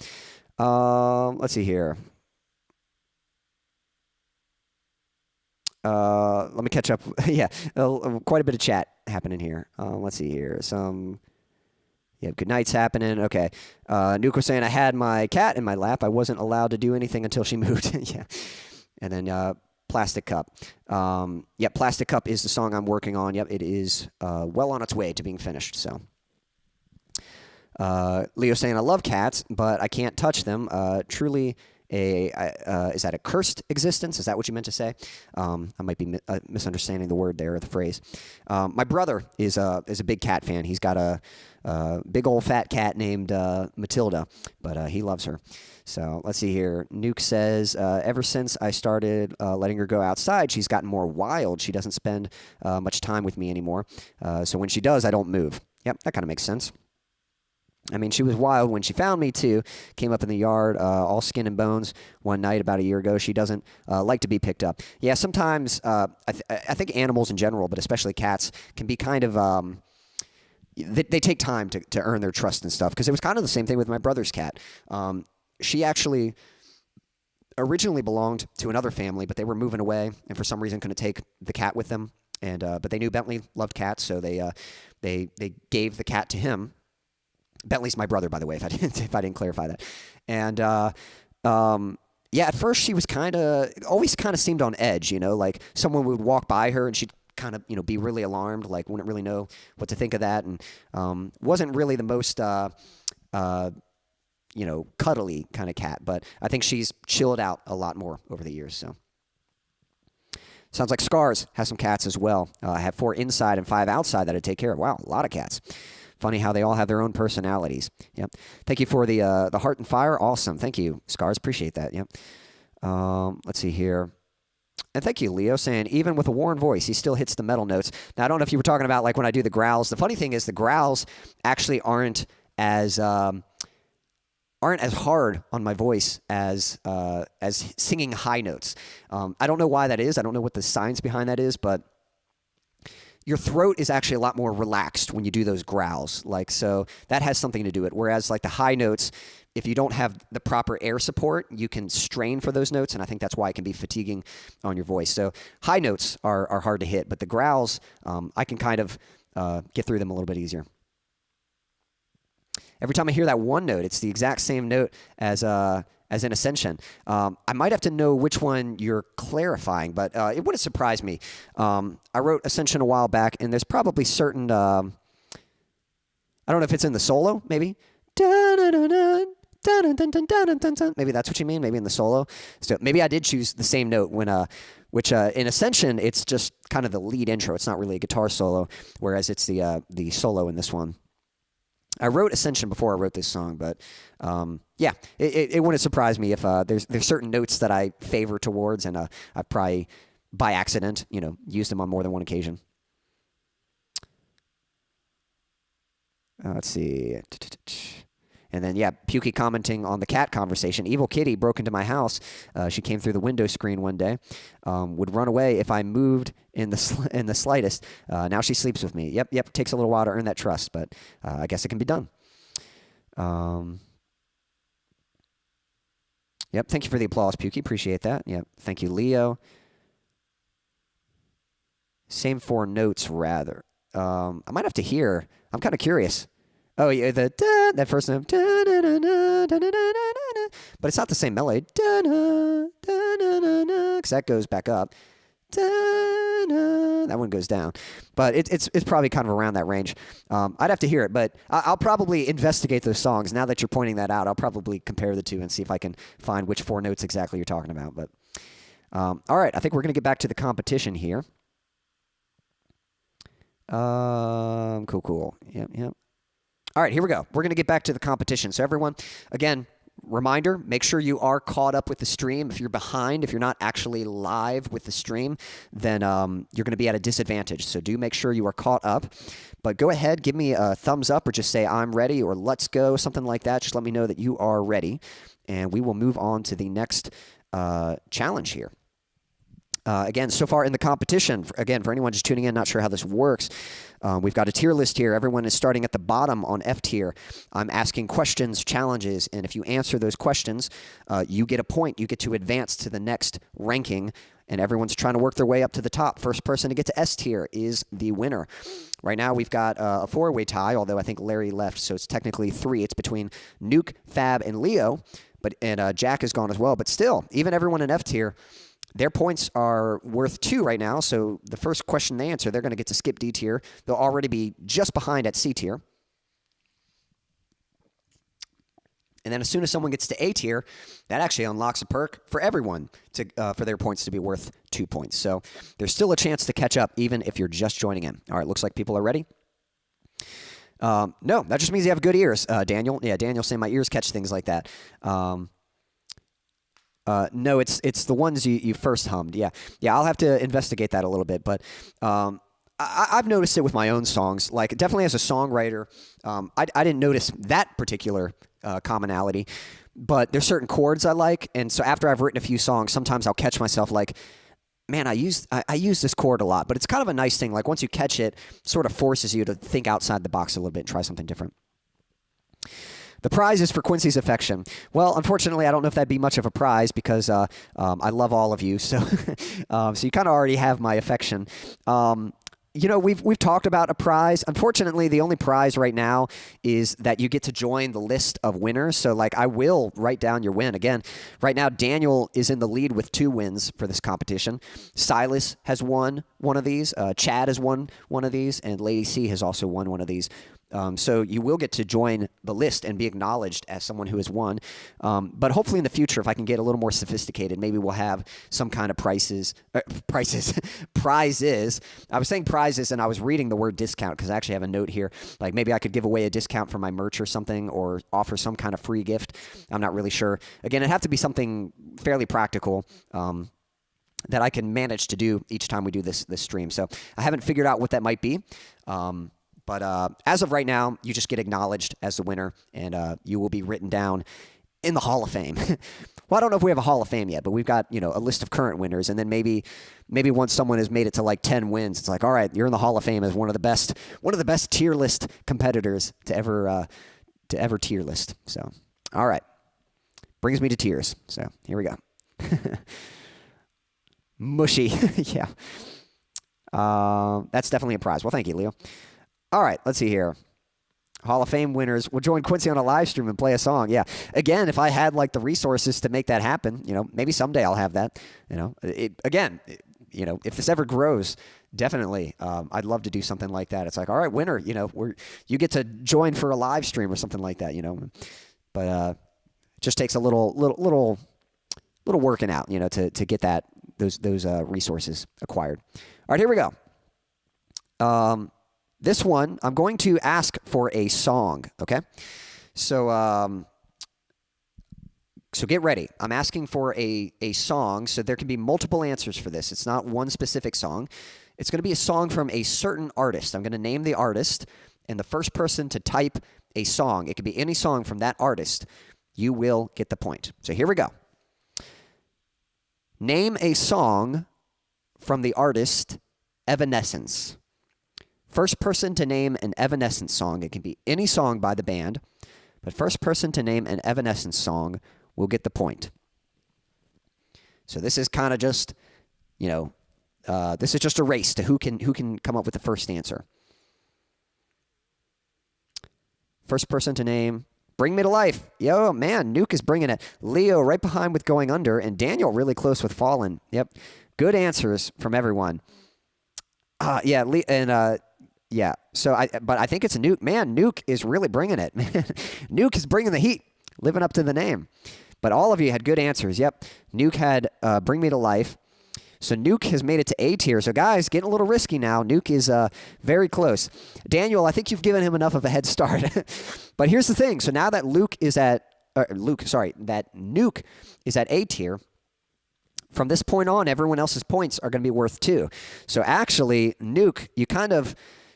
let's see here. Let me catch up. Yeah, quite a bit of chat happening here. Let's see here. Yeah, good night's happening. Okay. Nuke was saying, I had my cat in my lap. I wasn't allowed to do anything until she moved. Yeah. And then Plastic Cup. Yep, Plastic Cup is the song I'm working on. Yep, it is well on its way to being finished. So, Leo saying, I love cats, but I can't touch them. Truly is that a cursed existence? Is that what you meant to say? I might be misunderstanding the word there, or the phrase. My brother is a big cat fan. He's got a big old fat cat named Matilda, but he loves her. So let's see here. Nuke says, ever since I started letting her go outside, she's gotten more wild. She doesn't spend much time with me anymore. So when she does, I don't move. Yep, that kind of makes sense. I mean, she was wild when she found me, too. Came up in the yard, all skin and bones, one night about a year ago. She doesn't like to be picked up. Yeah, sometimes I think animals in general, but especially cats, can be kind of... They take time to earn their trust and stuff, because it was kind of the same thing with my brother's cat. She actually originally belonged to another family, but they were moving away, and for some reason couldn't take the cat with them. And but they knew Bentley loved cats, so they gave the cat to him. Bentley's my brother, by the way, if I didn't clarify that. And yeah, at first she was always kind of seemed on edge, like someone would walk by her and she'd kind of, be really alarmed, like wouldn't really know what to think of that, and wasn't really the most cuddly kind of cat. But I think she's chilled out a lot more over the years. So sounds like Scars has some cats as well. I have 4 inside and 5 outside that I take care of. Wow, a lot of cats. Funny how they all have their own personalities. Yep. Thank you for the heart and fire. Awesome. Thank you, Scars. Appreciate that. Yep. Let's see here. And thank you, Leo, saying even with a worn voice, he still hits the metal notes. Now, I don't know if you were talking about like when I do the growls. The funny thing is the growls actually aren't as hard on my voice as singing high notes. I don't know why that is. I don't know what the science behind that is, but your throat is actually a lot more relaxed when you do those growls. So that has something to do with it. Whereas like the high notes, if you don't have the proper air support, you can strain for those notes, and I think that's why it can be fatiguing on your voice. So high notes are hard to hit, but the growls, I can kind of get through them a little bit easier. Every time I hear that one note, it's the exact same note as in Ascension. I might have to know which one you're clarifying, but it wouldn't surprise me. I wrote Ascension a while back, and there's probably certain... I don't know if it's in the solo, maybe. Maybe that's what you mean, maybe in the solo. So maybe I did choose the same note which in Ascension, it's just kind of the lead intro. It's not really a guitar solo, whereas it's the solo in this one. I wrote Ascension before I wrote this song, but yeah, it wouldn't surprise me if there's certain notes that I favor towards, and I probably by accident, used them on more than one occasion. Let's see. And then, yeah, Pukey commenting on the cat conversation. Evil Kitty broke into my house. She came through the window screen one day. Would run away if I moved in the slightest. Now she sleeps with me. Yep. Takes a little while to earn that trust, but I guess it can be done. Yep. Thank you for the applause, Pukey. Appreciate that. Yep. Thank you, Leo. Same 4 notes, rather. I might have to hear. I'm kind of curious. Oh, yeah, that first note. But it's not the same melody. Because that goes back up. That one goes down. But it's probably kind of around that range. I'd have to hear it, but I'll probably investigate those songs. Now that you're pointing that out, I'll probably compare the two and see if I can find which 4 notes exactly you're talking about. But all right, I think we're going to get back to the competition here. Cool. Yep. All right, here we go. We're going to get back to the competition. So everyone, again, reminder, make sure you are caught up with the stream. If you're behind, if you're not actually live with the stream, then you're going to be at a disadvantage. So do make sure you are caught up. But go ahead, give me a thumbs up, or just say I'm ready, or let's go, something like that. Just let me know that you are ready, and we will move on to the next challenge here. Again, so far in the competition, again, for anyone just tuning in, not sure how this works, we've got a tier list here. Everyone is starting at the bottom on F tier. I'm asking questions, challenges, and if you answer those questions, you get a point. You get to advance to the next ranking, and everyone's trying to work their way up to the top. First person to get to S tier is the winner. Right now, we've got a 4-way tie, although I think Larry left, so it's technically 3. It's between Nuke, Fab, and Leo, and Jack is gone as well. But still, even everyone in F tier, their points are worth 2 right now, so the first question they answer, they're going to get to skip D tier. They'll already be just behind at C tier. And then as soon as someone gets to A tier, that actually unlocks a perk for everyone for their points to be worth 2 points. So there's still a chance to catch up even if you're just joining in. All right, looks like people are ready. No, that just means you have good ears, Daniel. Yeah, Daniel's saying my ears catch things like that. No, it's the ones you first hummed. Yeah, I'll have to investigate that a little bit. But I've noticed it with my own songs. Like, definitely as a songwriter, I didn't notice that particular commonality. But there's certain chords I like, and so after I've written a few songs, sometimes I'll catch myself like, man, I use this chord a lot. But it's kind of a nice thing. Like, once you catch it, sort of forces you to think outside the box a little bit and try something different. The prize is for Quincy's affection. Well, unfortunately, I don't know if that'd be much of a prize because I love all of you. So, so you kind of already have my affection. You know, we've talked about a prize. Unfortunately, the only prize right now is that you get to join the list of winners. So, like, I will write down your win. Again, right now, Daniel is in the lead with 2 wins for this competition. Silas has won one of these. Chad has won one of these. And Lady C has also won one of these. So you will get to join the list and be acknowledged as someone who has won. But hopefully in the future, if I can get a little more sophisticated, maybe we'll have some kind of prizes. I was saying prizes, and I was reading the word discount because I actually have a note here. Like, maybe I could give away a discount for my merch or something, or offer some kind of free gift. I'm not really sure. Again, it'd have to be something fairly practical. That I can manage to do each time we do this stream. So I haven't figured out what that might be. But as of right now, you just get acknowledged as the winner, and you will be written down in the Hall of Fame. Well, I don't know if we have a Hall of Fame yet, but we've got, a list of current winners, and then maybe once someone has made it to like 10 wins, it's like, all right, you're in the Hall of Fame as one of the best tier list competitors to ever tier list. So, all right, brings me to tears. So here we go. Mushy, yeah. That's definitely a prize. Well, thank you, Leo. All right, let's see here. Hall of Fame winners will join Quincy on a live stream and play a song. Yeah. Again, if I had like the resources to make that happen, maybe someday I'll have that. If this ever grows, definitely, I'd love to do something like that. It's like, all right, winner, you get to join for a live stream or something like that, But it just takes a little working out, to get those resources acquired. All right, here we go. This one, I'm going to ask for a song, okay? So get ready. I'm asking for a song, so there can be multiple answers for this. It's not one specific song. It's going to be a song from a certain artist. I'm going to name the artist, and the first person to type a song, it could be any song from that artist, you will get the point. So here we go. Name a song from the artist Evanescence. First person to name an Evanescence song, it can be any song by the band, but first person to name an Evanescence song will get the point. So this is kind of just, this is just a race to who can come up with the first answer. First person to name, Bring Me to Life. Yo, man, Nuke is bringing it. Leo right behind with Going Under, and Daniel really close with Fallen. Yep, good answers from everyone. Yeah, yeah. So I think it's a Nuke. Man, Nuke is really bringing it. Nuke is bringing the heat, living up to the name. But all of you had good answers. Yep, Nuke had Bring Me to Life. So Nuke has made it to A tier. So guys, getting a little risky now. Nuke is very close. Daniel, I think you've given him enough of a head start. But here's the thing. So now that Nuke is at A tier, from this point on, everyone else's points are going to be worth 2. So actually, Nuke, you kind of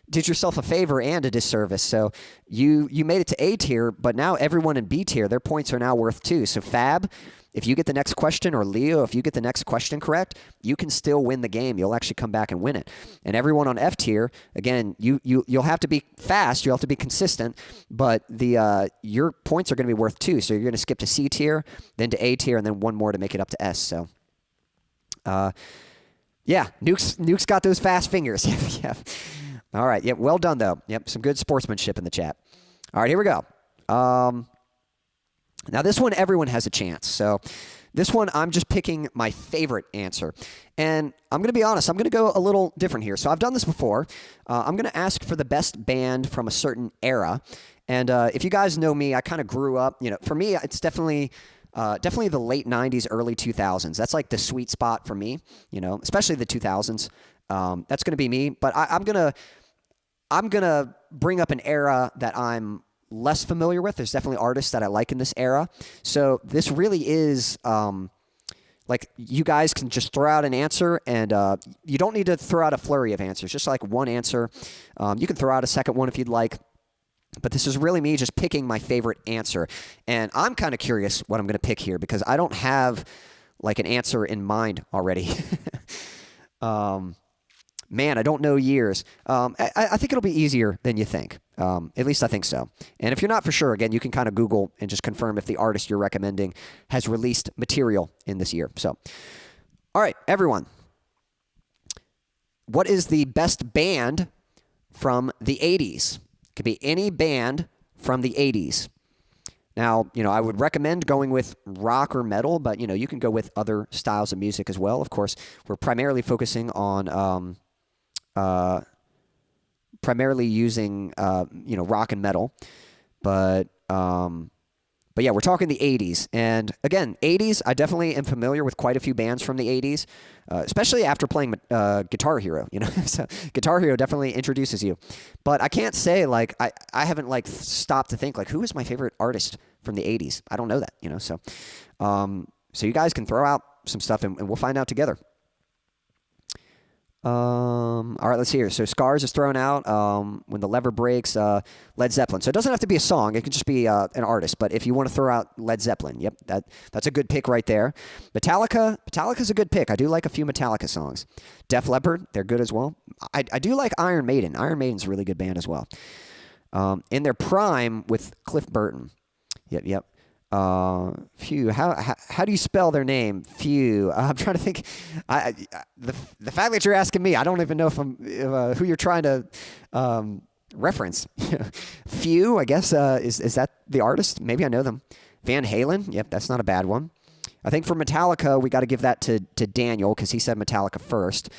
did yourself a favor and a disservice. So you made it to A tier, but now everyone in B tier, their points are now worth 2. So Fab, if you get the next question, or Leo, if you get the next question correct, you can still win the game. You'll actually come back and win it. And everyone on F tier, again, you'll have to be fast. You'll have to be consistent. But your points are going to be worth 2. So you're going to skip to C tier, then to A tier, and then one more to make it up to S. So, yeah, Nuke's got those fast fingers. Yeah. All right. Yep. Well done, though. Yep. Some good sportsmanship in the chat. All right. Here we go. Now, this one, everyone has a chance. So This one, I'm just picking my favorite answer. And I'm going to be honest, I'm going to go a little different here. So I've done this before. I'm going to ask for the best band from a certain era. And if you guys know me, I kind of grew up, for me, it's definitely the late 90s, early 2000s. That's like the sweet spot for me, especially the 2000s. That's going to be me. But I'm going to bring up an era that I'm less familiar with. There's definitely artists that I like in this era. So this really is like you guys can just throw out an answer, and you don't need to throw out a flurry of answers. Just like one answer. You can throw out a second one if you'd like. But this is really me just picking my favorite answer. And I'm kind of curious what I'm going to pick here because I don't have like an answer in mind already. Man, I don't know years. I think it'll be easier than you think. At least I think so. And if you're not for sure, again, you can kind of Google and just confirm if the artist you're recommending has released material in this year. So, all right, everyone. What is the best band from the 80s? Could be any band from the 80s. Now, I would recommend going with rock or metal, but, you can go with other styles of music as well. Of course, we're primarily focusing on, primarily using, rock and metal. But yeah, we're talking the 80s. And again, 80s, I definitely am familiar with quite a few bands from the 80s, especially after playing Guitar Hero, So Guitar Hero definitely introduces you. But I can't say, I haven't, stopped to think, who is my favorite artist from the 80s? I don't know that, So you guys can throw out some stuff, and we'll find out together. All right, let's see here. So Scars is thrown out. When the Lever Breaks, Led Zeppelin. So it doesn't have to be a song. It could just be an artist. But if you want to throw out Led Zeppelin, yep, that's a good pick right there. Metallica's a good pick. I do like a few Metallica songs. Def Leppard, they're good as well. I do like Iron Maiden. Iron Maiden's a really good band as well. In their prime with Cliff Burton. Yep. Phew. How do you spell their name? Phew. I'm trying to think. The fact that you're asking me, I don't even know if who you're trying to reference. Phew. I guess is that the artist? Maybe I know them. Van Halen. Yep, that's not a bad one. I think for Metallica, we got to give that to Daniel because he said Metallica first.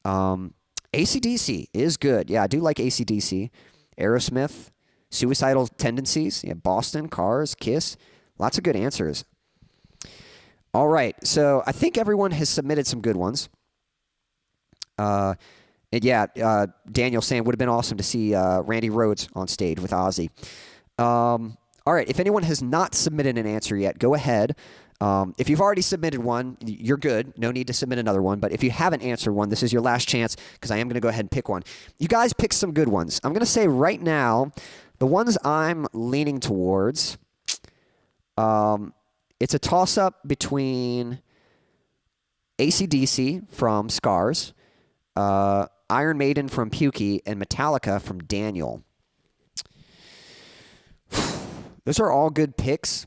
AC/DC is good. Yeah, I do like AC/DC. Aerosmith. Suicidal Tendencies. Yeah, Boston. Cars. Kiss. Lots of good answers. All right, so I think everyone has submitted some good ones. And yeah, Daniel saying would have been awesome to see Randy Rhoads on stage with Ozzy. All right, if anyone has not submitted an answer yet, go ahead. If you've already submitted one, you're good. No need to submit another one. But if you haven't answered one, this is your last chance because I am going to go ahead and pick one. You guys pick some good ones. I'm going to say right now, the ones I'm leaning towards... it's a toss-up between AC/DC from Scars, Iron Maiden from Pukey, and Metallica from Daniel. Those are all good picks.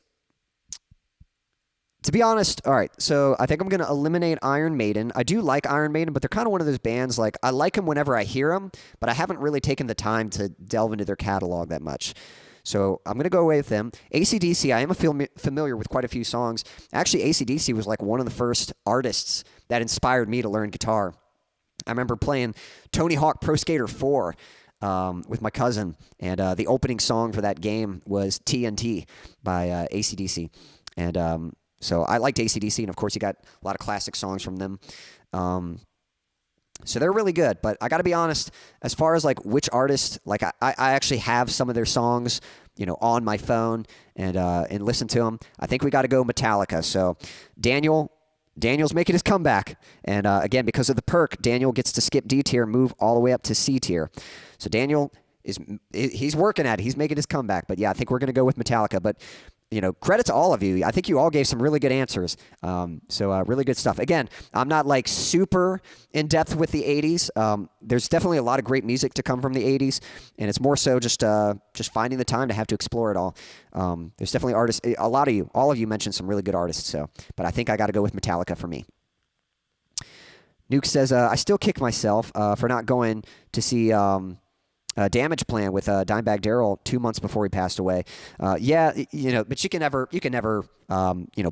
To be honest, all right, so I think I'm going to eliminate Iron Maiden. I do like Iron Maiden, but they're kind of one of those bands, I like them whenever I hear them, but I haven't really taken the time to delve into their catalog that much. So I'm going to go away with them. AC/DC, I am familiar with quite a few songs. Actually, AC/DC was one of the first artists that inspired me to learn guitar. I remember playing Tony Hawk Pro Skater 4 with my cousin, and the opening song for that game was TNT by AC/DC. And so I liked AC/DC, and of course you got a lot of classic songs from them. So they're really good, but I got to be honest, as far as which artist, I actually have some of their songs, on my phone and listen to them. I think we got to go Metallica. So Daniel's making his comeback, and again, because of the perk, Daniel gets to skip D tier, move all the way up to C tier. So Daniel he's working at it. He's making his comeback, but yeah, I think we're going to go with Metallica. But credit to all of you. I think you all gave some really good answers. So really good stuff. Again, I'm not super in depth with the 80s. There's definitely a lot of great music to come from the 80s, and it's more so just finding the time to have to explore it all. There's definitely artists. All of you mentioned some really good artists. So, but I think I got to go with Metallica for me. Nuke says, I still kick myself for not going to see Damage Plan with Dimebag Darrell 2 months before he passed away. Yeah, but you can never,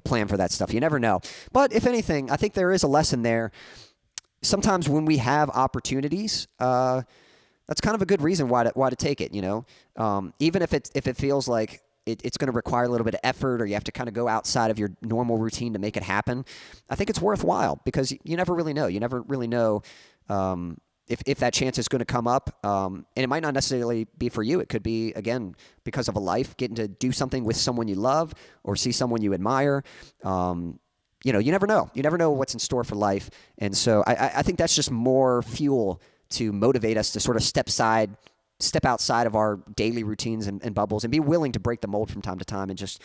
plan for that stuff. You never know. But if anything, I think there is a lesson there. Sometimes when we have opportunities, that's kind of a good reason why to take it. Even if it feels like it's going to require a little bit of effort, or you have to kind of go outside of your normal routine to make it happen. I think it's worthwhile because you never really know. You never really know. If that chance is going to come up, and it might not necessarily be for you. It could be, again, because of a life, getting to do something with someone you love or see someone you admire. You never know. You never know what's in store for life. And so I think that's just more fuel to motivate us to sort of step outside of our daily routines and bubbles and be willing to break the mold from time to time and just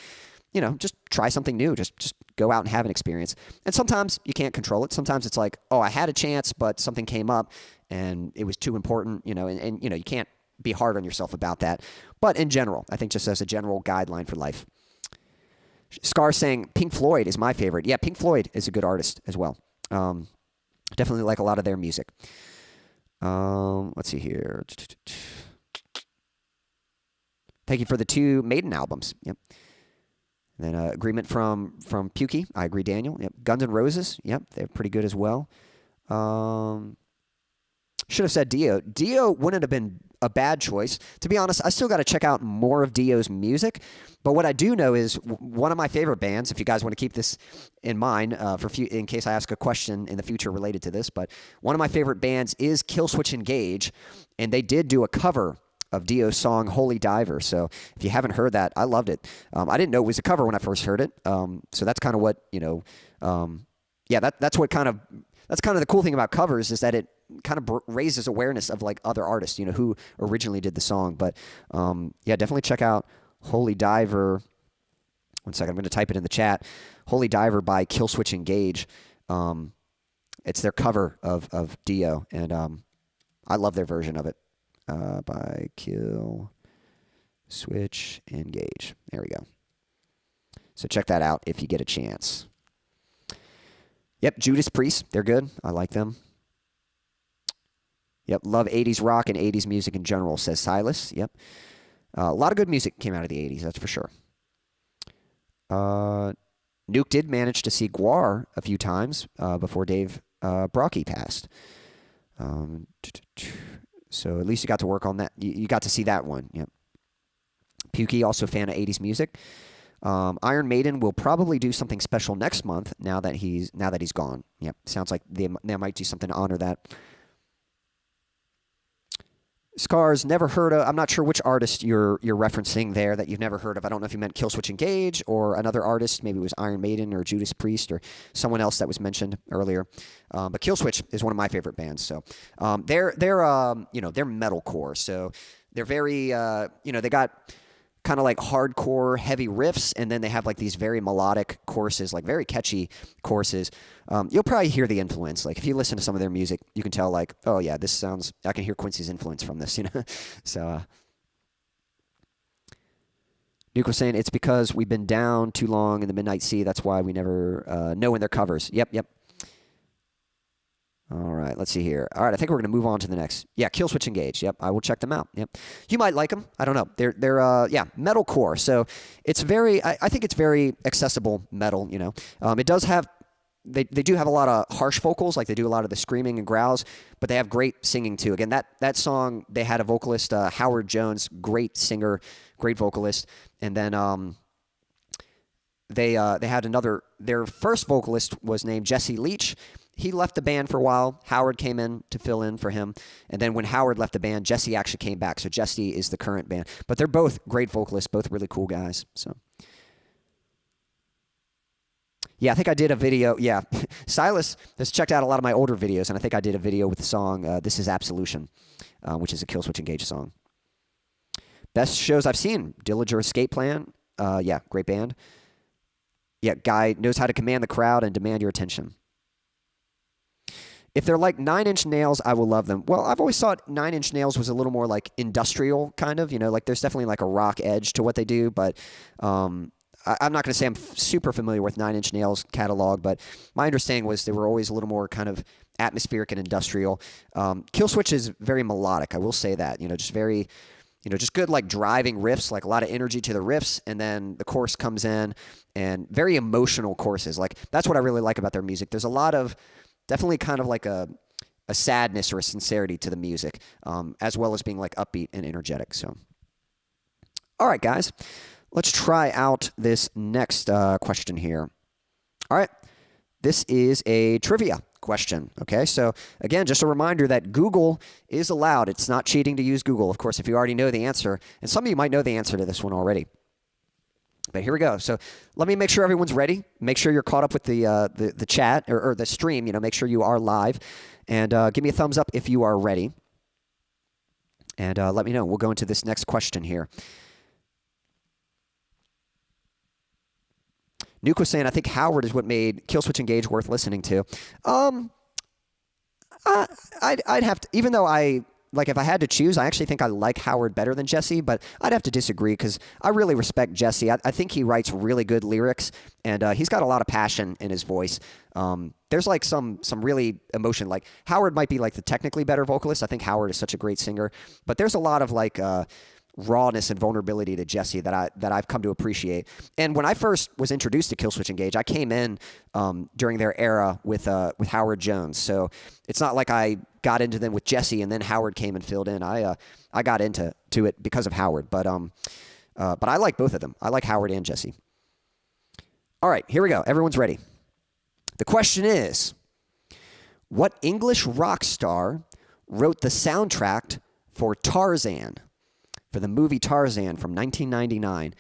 try something new. Just go out and have an experience. And sometimes you can't control it. Sometimes it's like, oh, I had a chance, but something came up and it was too important, and you can't be hard on yourself about that. But in general, I think just as a general guideline for life. Scar saying Pink Floyd is my favorite. Yeah, Pink Floyd is a good artist as well. Definitely like a lot of their music. Let's see here. Thank you for the 2 Maiden albums. Yep. And then agreement from Pukey. I agree, Daniel. Yep. Guns N' Roses. Yep, they're pretty good as well. Should have said Dio. Dio wouldn't have been a bad choice. To be honest, I still got to check out more of Dio's music. But what I do know is one of my favorite bands, if you guys want to keep this in mind in case I ask a question in the future related to this, but one of my favorite bands is Killswitch Engage, and they did do a cover of Dio's song Holy Diver. So if you haven't heard that, I loved it. I didn't know it was a cover when I first heard it. So that's kind of what, that's kind of the cool thing about covers is that it kind of raises awareness of like other artists, who originally did the song. But definitely check out Holy Diver. One second, I'm going to type it in the chat. Holy Diver by Killswitch Engage. It's their cover of Dio, and I love their version of it. By Killswitch Engage. There we go. So check that out if you get a chance. Yep, Judas Priest. They're good. I like them. Yep, love 80s rock and 80s music in general, says Silas. Yep. A lot of good music came out of the 80s, that's for sure. Nuke did manage to see Gwar a few times before Dave Brocky passed. So at least you got to work on that. You got to see that one. Yep. Pukey, also a fan of 80s music. Iron Maiden will probably do something special next month now that he's gone. Yep. Sounds like they might do something to honor that. Scars, never heard of. I'm not sure which artist you're referencing there that you've never heard of. I don't know if you meant Killswitch Engage or another artist. Maybe it was Iron Maiden or Judas Priest or someone else that was mentioned earlier. But Killswitch is one of my favorite bands. So they're metalcore. So they're very they got kind of like hardcore heavy riffs, and then they have like these very melodic choruses, like very catchy choruses. You'll probably hear the influence. Like if you listen to some of their music, you can tell like, oh yeah, I can hear Quincy's influence from this, So Duke was saying it's because we've been down too long in the Midnight Sea. That's why we never know when they're covers. Yep. All right, let's see here. All right, I think we're going to move on to the next. Yeah, Killswitch Engage. Yep, I will check them out. Yep, you might like them. I don't know. They're metalcore. So it's very. I think it's very accessible metal. It does have. They do have a lot of harsh vocals, like they do a lot of the screaming and growls, but they have great singing too. Again, that song they had a vocalist, Howard Jones, great singer, great vocalist, and then they had another. Their first vocalist was named Jesse Leach. He left the band for a while. Howard came in to fill in for him. And then when Howard left the band, Jesse actually came back. So Jesse is the current band. But they're both great vocalists, both really cool guys. So, yeah, I think I did a video. Yeah, Silas has checked out a lot of my older videos, and I think I did a video with the song This Is Absolution, which is a Killswitch Engage song. Best shows I've seen, Dillinger Escape Plan. Yeah, great band. Yeah, guy knows how to command the crowd and demand your attention. If they're like 9 Inch Nails, I will love them. Well, I've always thought 9 Inch Nails was a little more like industrial kind of, like there's definitely like a rock edge to what they do, but I'm not going to say I'm super familiar with 9 Inch Nails catalog, but my understanding was they were always a little more kind of atmospheric and industrial. Killswitch is very melodic. I will say that. Just very, just good like driving riffs, like a lot of energy to the riffs, and then the chorus comes in, and very emotional choruses. Like that's what I really like about their music. There's a lot of definitely kind of like a sadness or a sincerity to the music, as well as being like upbeat and energetic. So, all right, guys, let's try out this next question here. All right, this is a trivia question. Okay, so again, just a reminder that Google is allowed. It's not cheating to use Google, of course, if you already know the answer. And some of you might know the answer to this one already. But here we go. So let me make sure everyone's ready. Make sure you're caught up with the chat or the stream. Make sure you are live. And give me a thumbs up if you are ready. And let me know. We'll go into this next question here. Nuke was saying, I think Howard is what made Killswitch Engage worth listening to. I'd have to, even though if I had to choose, I actually think I like Howard better than Jesse, but I'd have to disagree because I really respect Jesse. I think he writes really good lyrics, and he's got a lot of passion in his voice. There's like some really emotion. Like Howard might be like the technically better vocalist. I think Howard is such a great singer, but there's a lot of like rawness and vulnerability to Jesse that I've come to appreciate. And when I first was introduced to Killswitch Engage, I came in during their era with Howard Jones. So it's not like I got into them with Jesse and then Howard came and filled in. I got into it because of Howard, but I like both of them. I like Howard and Jesse. All right, here we go. Everyone's ready. The question is, what English rock star wrote the soundtrack for Tarzan? For the movie Tarzan from 1999.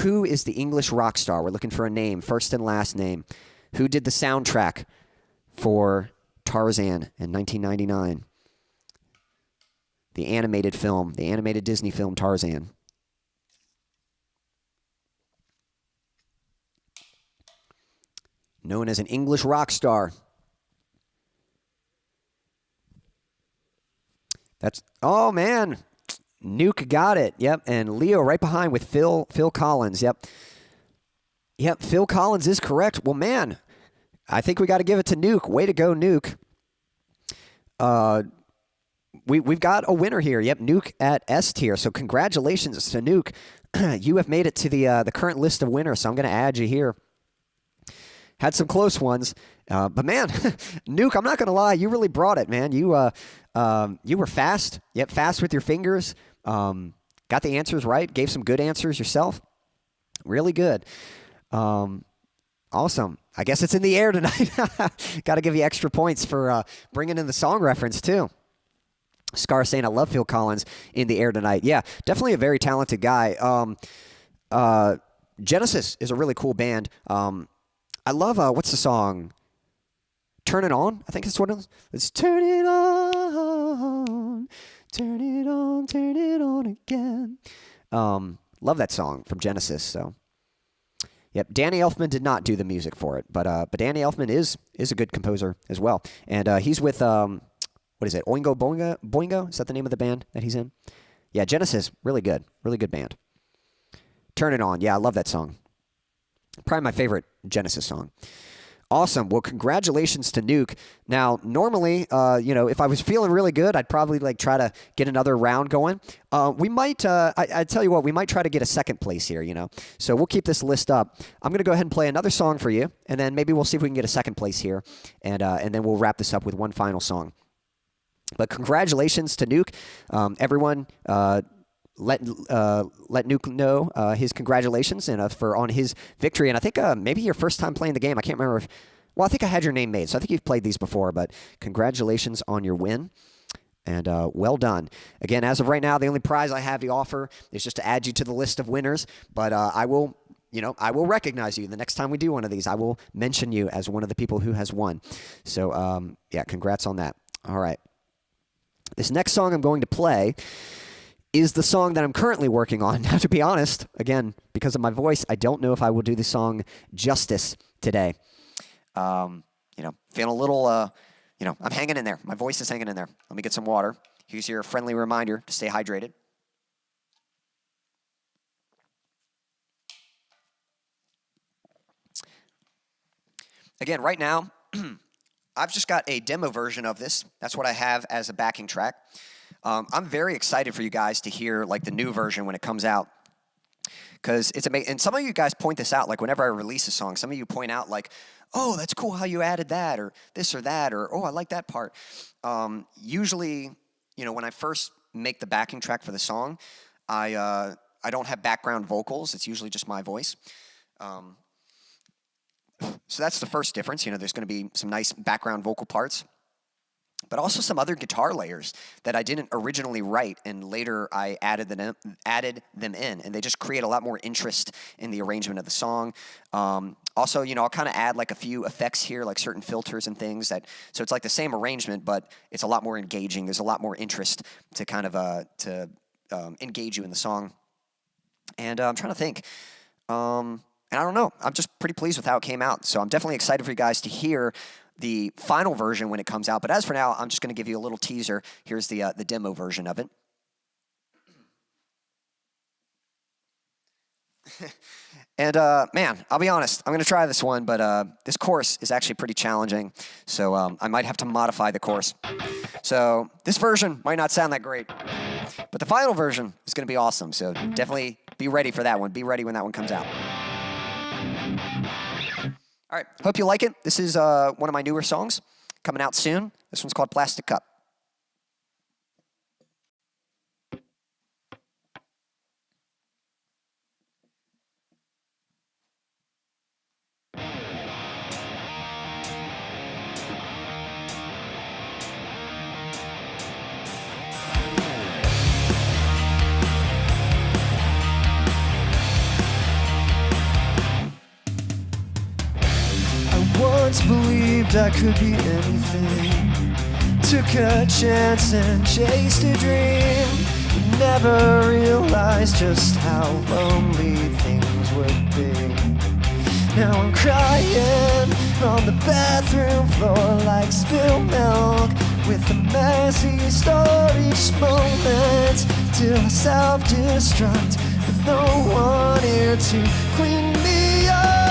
Who is the English rock star? We're looking for a name, first and last name. Who did the soundtrack for Tarzan in 1999? The animated film, the animated Disney film Tarzan. Known as an English rock star. Oh man. Nuke got it. Yep. And Leo right behind with Phil Collins. Yep. Phil Collins is correct. Well, man, I think we got to give it to Nuke. Way to go, Nuke. We've got a winner here. Yep, Nuke at S tier. So congratulations to Nuke. You have made it to the current list of winners. So I'm going to add you here. Had some close ones, but man, Nuke, I'm not going to lie, you really brought it, man. You were fast. Yep, fast with your fingers. Got the answers right. Gave some good answers yourself. Really good. Awesome. I guess it's in the air tonight. Got to give you extra points for bringing in the song reference too. Scar saying I love Phil Collins in the air tonight. Yeah, definitely a very talented guy. Genesis is a really cool band. I love what's the song? Turn It On. I think that's what it is. It's Turn It On. Turn it on, turn it on again. Love that song from Genesis. So, yep. Danny Elfman did not do the music for it, but Danny Elfman is a good composer as well, and he's with what is it? Oingo Boingo? Is that the name of the band that he's in? Yeah, Genesis, really good band. Turn It On. Yeah, I love that song. Probably my favorite Genesis song. Awesome. Well, congratulations to Nuke. Now, normally, if I was feeling really good, I'd probably try to get another round going. We might, I tell you what, we might try to get a second place here, So we'll keep this list up. I'm going to go ahead and play another song for you, and then maybe we'll see if we can get a second place here, and then we'll wrap this up with one final song. But congratulations to Nuke. Everyone, let Nuke know his congratulations and on his victory. And I think maybe your first time playing the game. I can't remember I think I had your name made, so I think you've played these before. But congratulations on your win, and well done. Again, as of right now, the only prize I have to offer is just to add you to the list of winners. But I will recognize you the next time we do one of these. I will mention you as one of the people who has won. So yeah, congrats on that. All right. This next song I'm going to play is the song that I'm currently working on. Now, to be honest, again, because of my voice, I don't know if I will do the song justice today. Feeling a little, I'm hanging in there. My voice is hanging in there. Let me get some water. Here's your friendly reminder to stay hydrated. Again, right now, I've just got a demo version of this. That's what I have as a backing track. I'm very excited for you guys to hear like the new version when it comes out. Because it's amazing. And some of you guys point this out, like whenever I release a song, some of you point out like, oh, that's cool how you added that, or this or that, or oh, I like that part. Usually, you know, when I first make the backing track for the song, I don't have background vocals. It's usually just my voice. So that's the first difference. You know, there's going to be some nice background vocal parts, but also some other guitar layers that I didn't originally write, and later I added them in, and they just create a lot more interest in the arrangement of the song. Also, you know, I'll kind of add like a few effects here, like certain filters and things so it's like the same arrangement, but it's a lot more engaging. There's a lot more interest to kind of engage you in the song. And I'm trying to think. And I don't know. I'm just pretty pleased with how it came out. So I'm definitely excited for you guys to hear the final version when it comes out. But as for now, I'm just going to give you a little teaser. Here's the demo version of it. And man, I'll be honest. I'm going to try this one, but this chorus is actually pretty challenging. So I might have to modify the chorus. So this version might not sound that great, but the final version is going to be awesome. So definitely be ready for that one. Be ready when that one comes out. All right, hope you like it. This is one of my newer songs coming out soon. This one's called Plastic Cup. Once believed I could be anything. Took a chance and chased a dream. But never realized just how lonely things would be. Now I'm crying on the bathroom floor like spilled milk, with a messy storage moments till I self-destruct, with no one here to clean me up.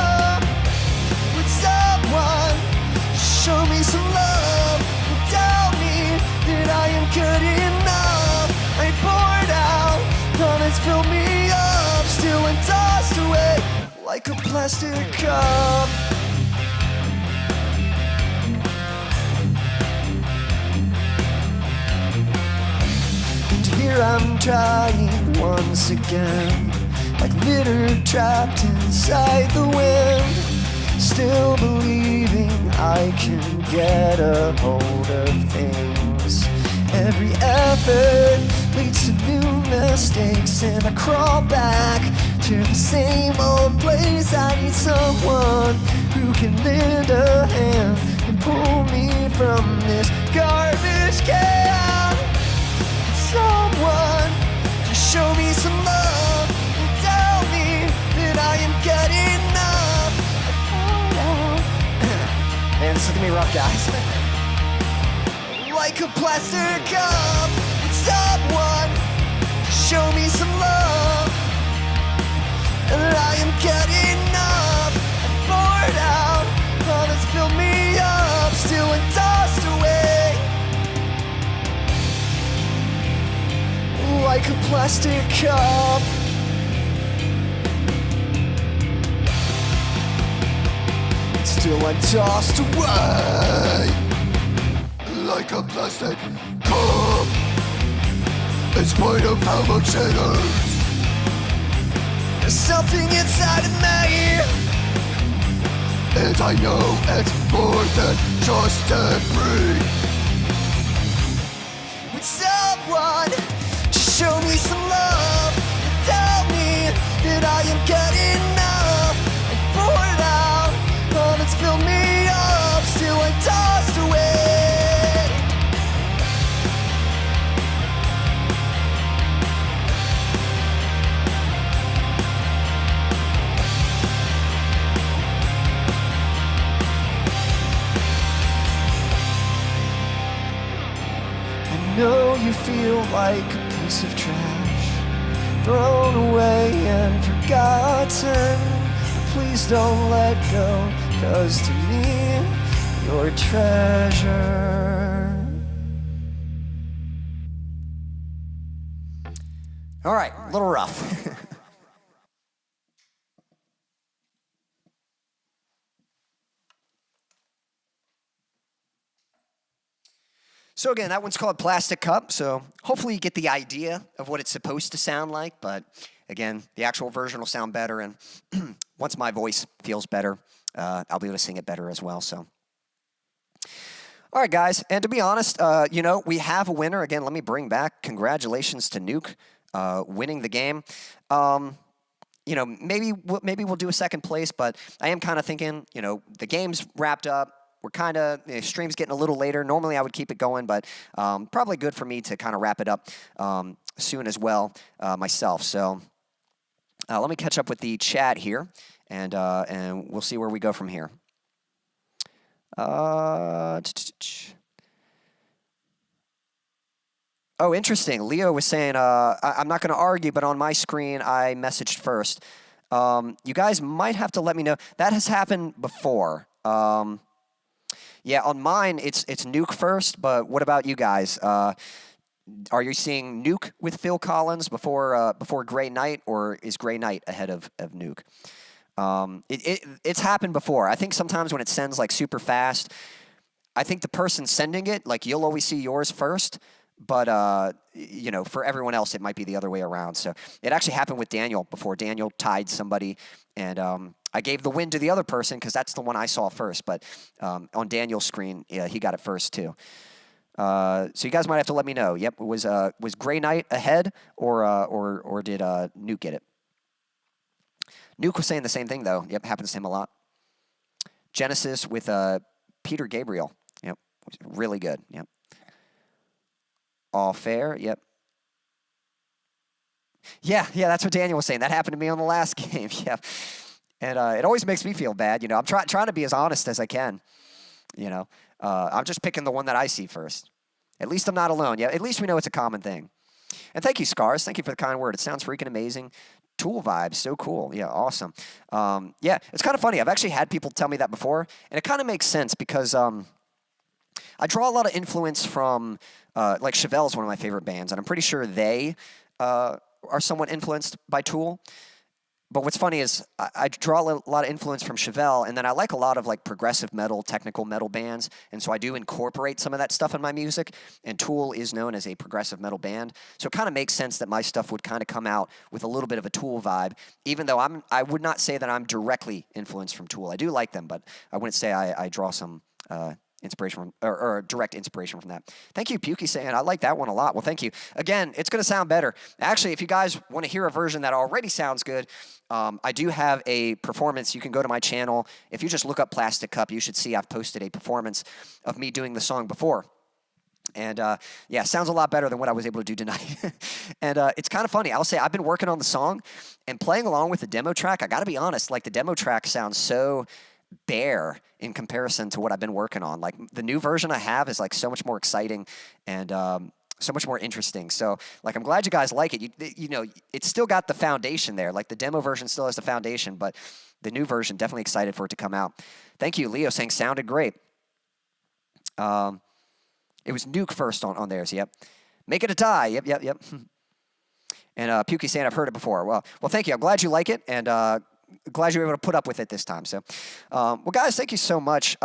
Show me some love, and tell me that I am good enough. I poured out, comments filled me up, still and tossed away like a plastic cup. And here I'm trying once again, like litter trapped inside the wind, still believing I can get a hold of things. Every effort leads to new mistakes, and I crawl back to the same old place. I need someone who can lend a hand and pull me from this garbage can. Someone just show me some love and tell me that I am good enough. Man, this is gonna be rough, guys. Like a plastic cup, someone show me some love, and I am good enough. I poured out, all that's filled me up, still and tossed away like a plastic cup. Still I'm tossed away like a plastic cup. In spite of how much it hurts, there's something inside of me, and I know it's more than just debris. Would someone just show me some love and tell me that I am good enough? I poured out, all that's filled me up, still I'm tossed away. I know you feel like a piece of trash, thrown away and forgotten. Please don't let go, 'cause to me your treasure. All right, a little rough. So again, that one's called Plastic Cup, so hopefully you get the idea of what it's supposed to sound like, but again, the actual version will sound better, and once my voice feels better, I'll be able to sing it better as well, so. All right, guys, and to be honest, you know, we have a winner. Again, let me bring back congratulations to Nuke winning the game. You know, maybe we'll do a second place, but I am kind of thinking, you know, the game's wrapped up. We're kind of, stream's getting a little later. Normally I would keep it going, but probably good for me to kind of wrap it up soon as well myself. So let me catch up with the chat here, and we'll see where we go from here. Oh, interesting. Leo was saying, I'm not going to argue, but on my screen I messaged first. You guys might have to let me know. That has happened before. Yeah, on mine, it's Nuke first, but what about you guys? Are you seeing Nuke with Phil Collins before Grey Knight, or is Grey Knight ahead of Nuke? It's happened before. I think sometimes when it sends like super fast, I think the person sending it, like you'll always see yours first, but you know, for everyone else, it might be the other way around. So it actually happened with Daniel before. Daniel tied somebody, and I gave the win to the other person because that's the one I saw first. But on Daniel's screen, yeah, he got it first too. So you guys might have to let me know. Yep, was Grey Knight ahead, or did Nuke get it? Nuke was saying the same thing though. Yep, happens to him a lot. Genesis with Peter Gabriel. Yep, really good. Yep. All fair. Yep. Yeah, that's what Daniel was saying. That happened to me on the last game. Yeah. And it always makes me feel bad. You know, I'm trying to be as honest as I can. You know, I'm just picking the one that I see first. At least I'm not alone. Yeah, at least we know it's a common thing. And thank you, Scars. Thank you for the kind word. It sounds freaking amazing. Tool vibes, so cool. Yeah, awesome. Yeah, it's kind of funny. I've actually had people tell me that before, and it kind of makes sense because I draw a lot of influence from, like Chevelle is one of my favorite bands, and I'm pretty sure they are somewhat influenced by Tool. But what's funny is I draw a lot of influence from Chevelle, and then I like a lot of like progressive metal, technical metal bands, and so I do incorporate some of that stuff in my music, and Tool is known as a progressive metal band, so it kind of makes sense that my stuff would kind of come out with a little bit of a Tool vibe, even though I would not say that I'm directly influenced from Tool. I do like them, but I wouldn't say I draw some inspiration from, or direct inspiration from that. Thank you, Pukey, saying I like that one a lot. Well, thank you. Again, it's going to sound better. Actually, if you guys want to hear a version that already sounds good, I do have a performance. You can go to my channel. If you just look up Plastic Cup, you should see I've posted a performance of me doing the song before. And yeah, sounds a lot better than what I was able to do tonight. And it's kind of funny. I'll say I've been working on the song and playing along with the demo track. I got to be honest, like the demo track sounds so bare in comparison to what I've been working on. Like the new version I have is like so much more exciting and so much more interesting. So like I'm glad you guys like it. You know, it's still got the foundation there. Like the demo version still has the foundation, but the new version, definitely excited for it to come out. Thank you, Leo, saying sounded great. It was Nuke first on theirs. Yep. Make it a tie. Yep. And Pukey saying I've heard it before. Well, thank you. I'm glad you like it, and glad you were able to put up with it this time. So, well, guys, thank you so much.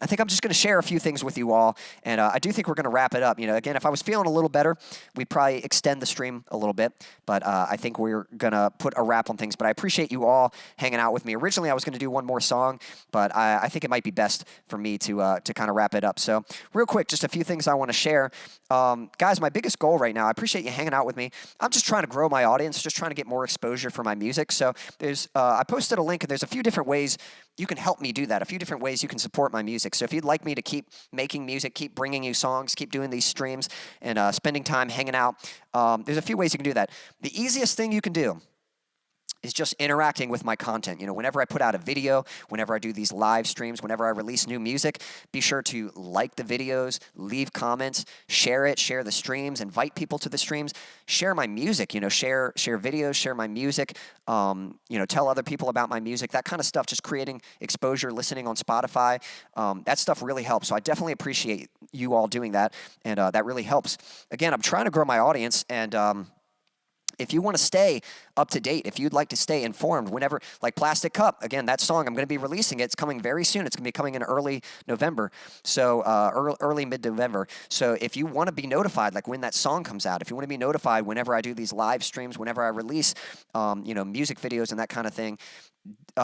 I think I'm just going to share a few things with you all, and I do think we're going to wrap it up. You know, again, if I was feeling a little better, we'd probably extend the stream a little bit, but I think we're going to put a wrap on things. But I appreciate you all hanging out with me. Originally, I was going to do one more song, but I think it might be best for me to kind of wrap it up. So real quick, just a few things I want to share. Guys, my biggest goal right now, I appreciate you hanging out with me. I'm just trying to grow my audience, just trying to get more exposure for my music. So there's I posted a link, and there's a few different ways you can help me do that, a few different ways you can support my music. So if you'd like me to keep making music, keep bringing you songs, keep doing these streams, and spending time hanging out, there's a few ways you can do that. The easiest thing you can do is just interacting with my content. You know, whenever I put out a video, whenever I do these live streams, whenever I release new music, be sure to like the videos, leave comments, share it, share the streams, invite people to the streams, share my music, you know, share videos, share my music, you know, tell other people about my music, that kind of stuff, just creating exposure, listening on Spotify. That stuff really helps. So I definitely appreciate you all doing that, and that really helps. Again, I'm trying to grow my audience, and if you want to stay up to date, if you'd like to stay informed whenever, like Plastic Cup, again, that song, I'm going to be releasing it. It's coming very soon. It's going to be coming in early November, so early mid-November. So if you want to be notified, like when that song comes out, if you want to be notified whenever I do these live streams, whenever I release, you know, music videos and that kind of thing,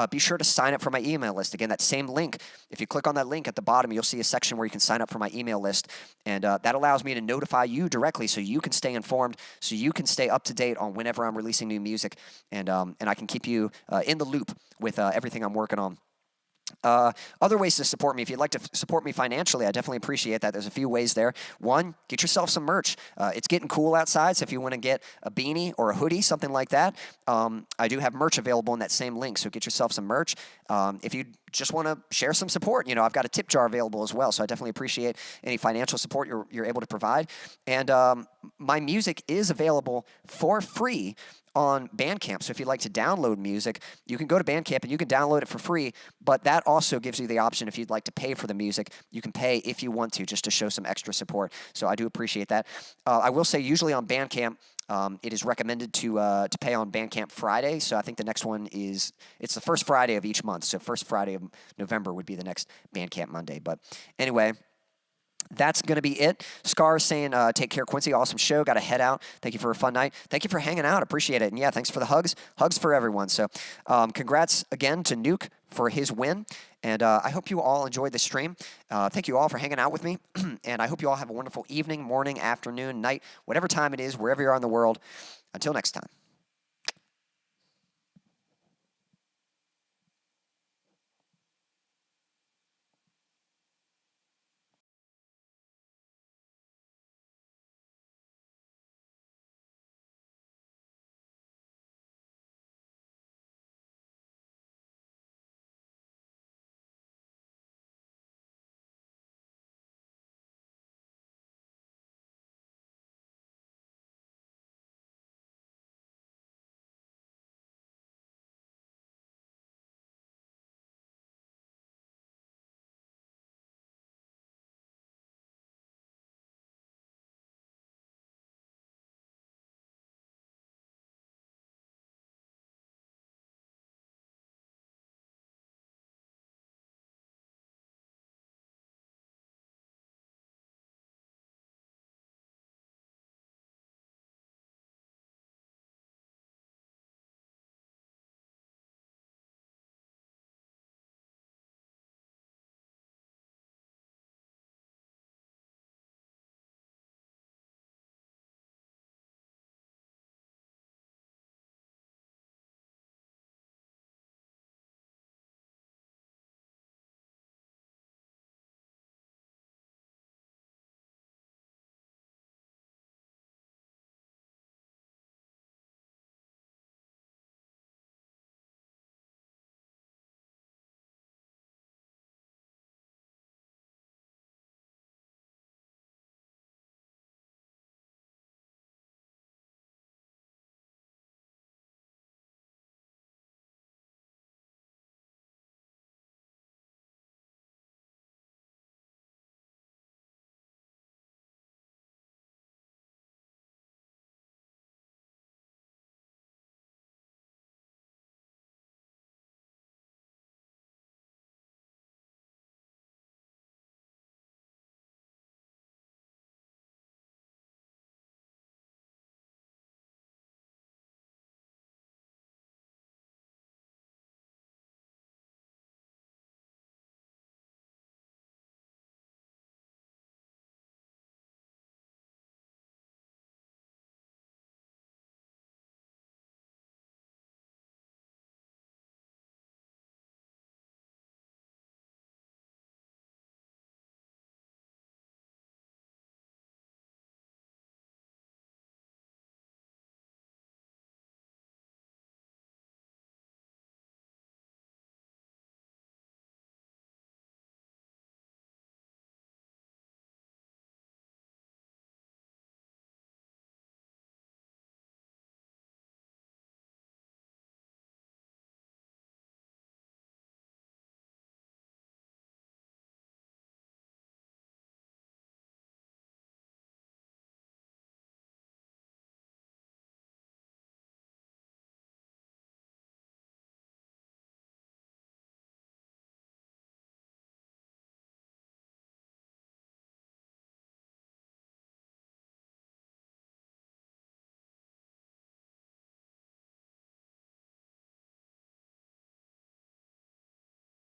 be sure to sign up for my email list. Again, that same link, if you click on that link at the bottom, you'll see a section where you can sign up for my email list. And that allows me to notify you directly so you can stay informed, so you can stay up to date on whenever I'm releasing new music. And I can keep you in the loop with everything I'm working on. Other ways to support me. If you'd like to support me financially, I definitely appreciate that. There's a few ways there. One, get yourself some merch. It's getting cool outside, so if you want to get a beanie or a hoodie, something like that, I do have merch available in that same link, so get yourself some merch. If you just want to share some support, you know, I've got a tip jar available as well, so I definitely appreciate any financial support you're able to provide. And my music is available for free on Bandcamp. So if you'd like to download music, you can go to Bandcamp and you can download it for free, but that also gives you the option, if you'd like to pay for the music, you can pay if you want to, just to show some extra support. So I do appreciate that. I will say usually on Bandcamp, it is recommended to pay on Bandcamp Friday. So I think the next one it's the first Friday of each month. So first Friday of November would be the next Bandcamp Monday. But anyway, that's going to be it. Scar saying, take care, Quincy. Awesome show. Got to head out. Thank you for a fun night. Thank you for hanging out. Appreciate it. And yeah, thanks for the hugs. Hugs for everyone. So congrats again to Nuke for his win. And I hope you all enjoyed the stream. Thank you all for hanging out with me. And I hope you all have a wonderful evening, morning, afternoon, night, whatever time it is, wherever you are in the world. Until next time.